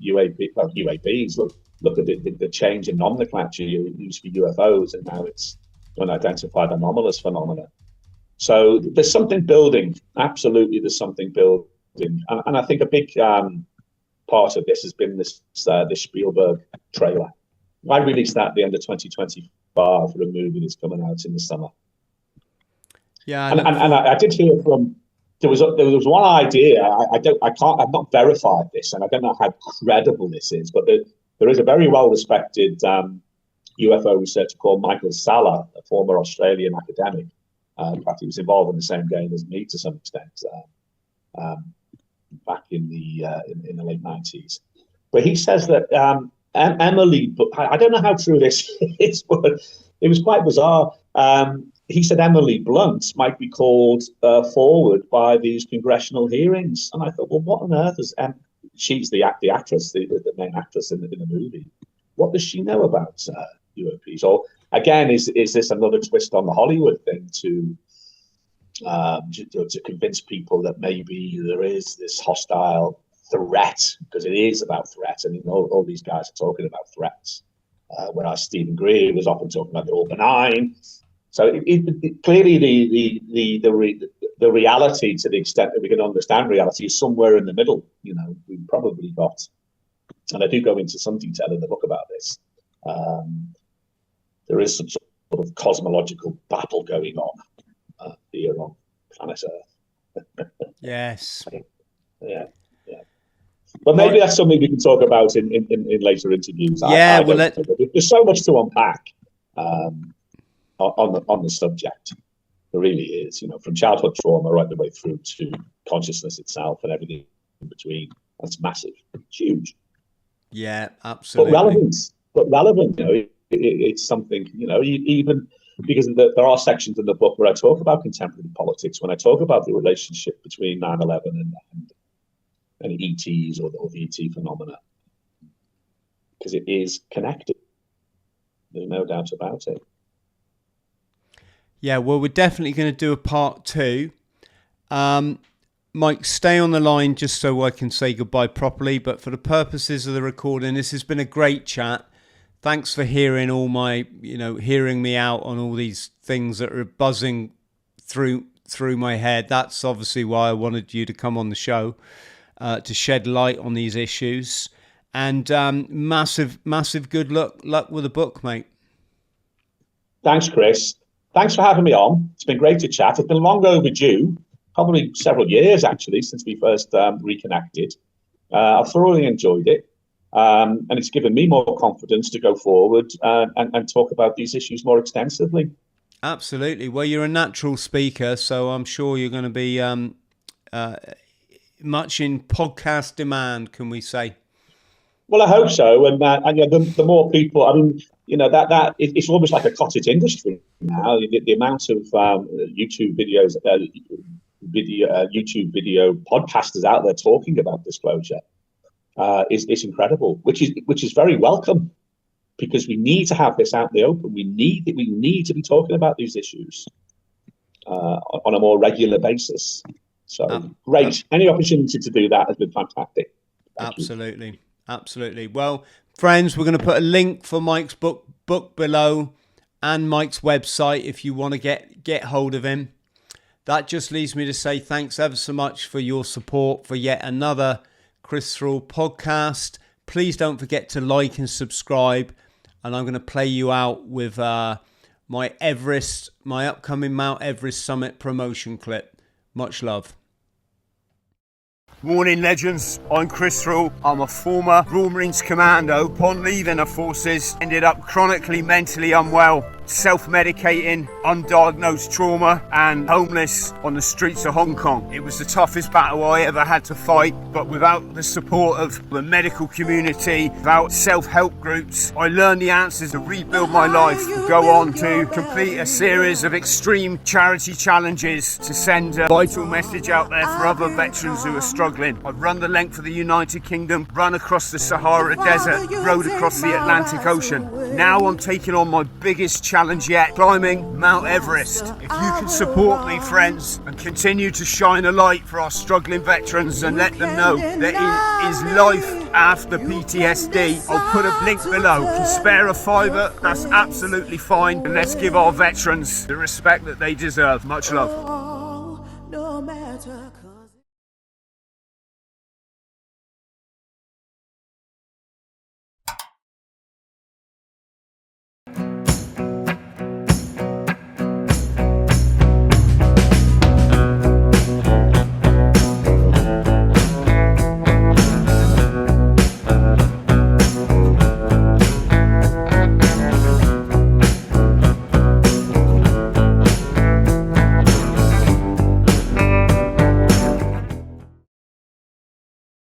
UAPs. Look at the change in nomenclature. It used to be UFOs, and now it's unidentified anomalous phenomena. So there's something building. Absolutely, there's something building. And I think a big part of this has been this Spielberg trailer. I released that at the end of 2025 for a movie that's coming out in the summer. Yeah, and I did hear from there was one idea. I've not verified this, and I don't know how credible this is, but there is a very well respected UFO researcher called Michael Salla, a former Australian academic. In fact, he was involved in the same game as me to some extent back in the late 90s. But he says that Emily, I don't know how true this is, but it was quite bizarre. He said Emily Blunt might be called forward by these congressional hearings, and I thought, well, what on earth is she's the actress, the main actress in the movie? What does she know about UAPs? Or again, is this another twist on the Hollywood thing to convince people that maybe there is this hostile threat, because it is about threats. I mean, all these guys are talking about threats, whereas Stephen Greer was often talking about the all benign. So clearly the reality, to the extent that we can understand reality, is somewhere in the middle. We've probably got, and I do go into some detail in the book about this, there is some sort of cosmological battle going on here on planet Earth. Yes. Yeah. But maybe that's something we can talk about in later interviews. Yeah, there's so much to unpack on the subject. There really is, from childhood trauma right the way through to consciousness itself and everything in between. That's massive, it's huge. Yeah, absolutely. But relevant. It's something. Even because there are sections in the book where I talk about contemporary politics, when I talk about the relationship between 9/11 and ETs or the ET phenomena, because it is connected. There's no doubt about it. Yeah, well, we're definitely going to do a part 2. Mike, stay on the line just so I can say goodbye properly. But for the purposes of the recording, this has been a great chat. Thanks for hearing all my, hearing me out on all these things that are buzzing through my head. That's obviously why I wanted you to come on the show, to shed light on these issues. And massive good luck with the book, mate. Thanks, Chris. Thanks for having me on. It's been great to chat. It's been long overdue, probably several years actually, since we first reconnected. I've thoroughly enjoyed it. And it's given me more confidence to go forward and talk about these issues more extensively. Absolutely. Well, you're a natural speaker, so I'm sure you're going to be much in podcast demand, can we say? Well, I hope so. And the more people, I mean, that it's almost like a cottage industry now. The amount of YouTube videos, YouTube video podcasters out there talking about disclosure is incredible, which is very welcome, because we need to have this out in the open. We need to be talking about these issues on a more regular basis. So great. Any opportunity to do that has been fantastic. Absolutely. Absolutely. Well, friends, we're going to put a link for Mike's book below and Mike's website if you want to get hold of him. That just leaves me to say thanks ever so much for your support for yet another Chris Thrall podcast. Please don't forget to like and subscribe. And I'm going to play you out with my upcoming Mount Everest Summit promotion clip. Much love. Morning legends, I'm Chris Thrall. I'm a former Royal Marines Commando. Upon leaving the forces, ended up chronically mentally unwell, self-medicating, undiagnosed trauma and homeless on the streets of Hong Kong. It was the toughest battle I ever had to fight, but without the support of the medical community, without self-help groups, I learned the answers to rebuild my life, go on to complete a series of extreme charity challenges to send a vital message out there for other veterans who are struggling. I've run the length of the United Kingdom, run across the Sahara Desert, rode across the Atlantic Ocean. Now I'm taking on my biggest challenge yet, climbing Mount Everest. If you can support me, friends, and continue to shine a light for our struggling veterans and let them know there is life after PTSD, I'll put a link below. Can spare a £5? That's absolutely fine. And let's give our veterans the respect that they deserve. Much love.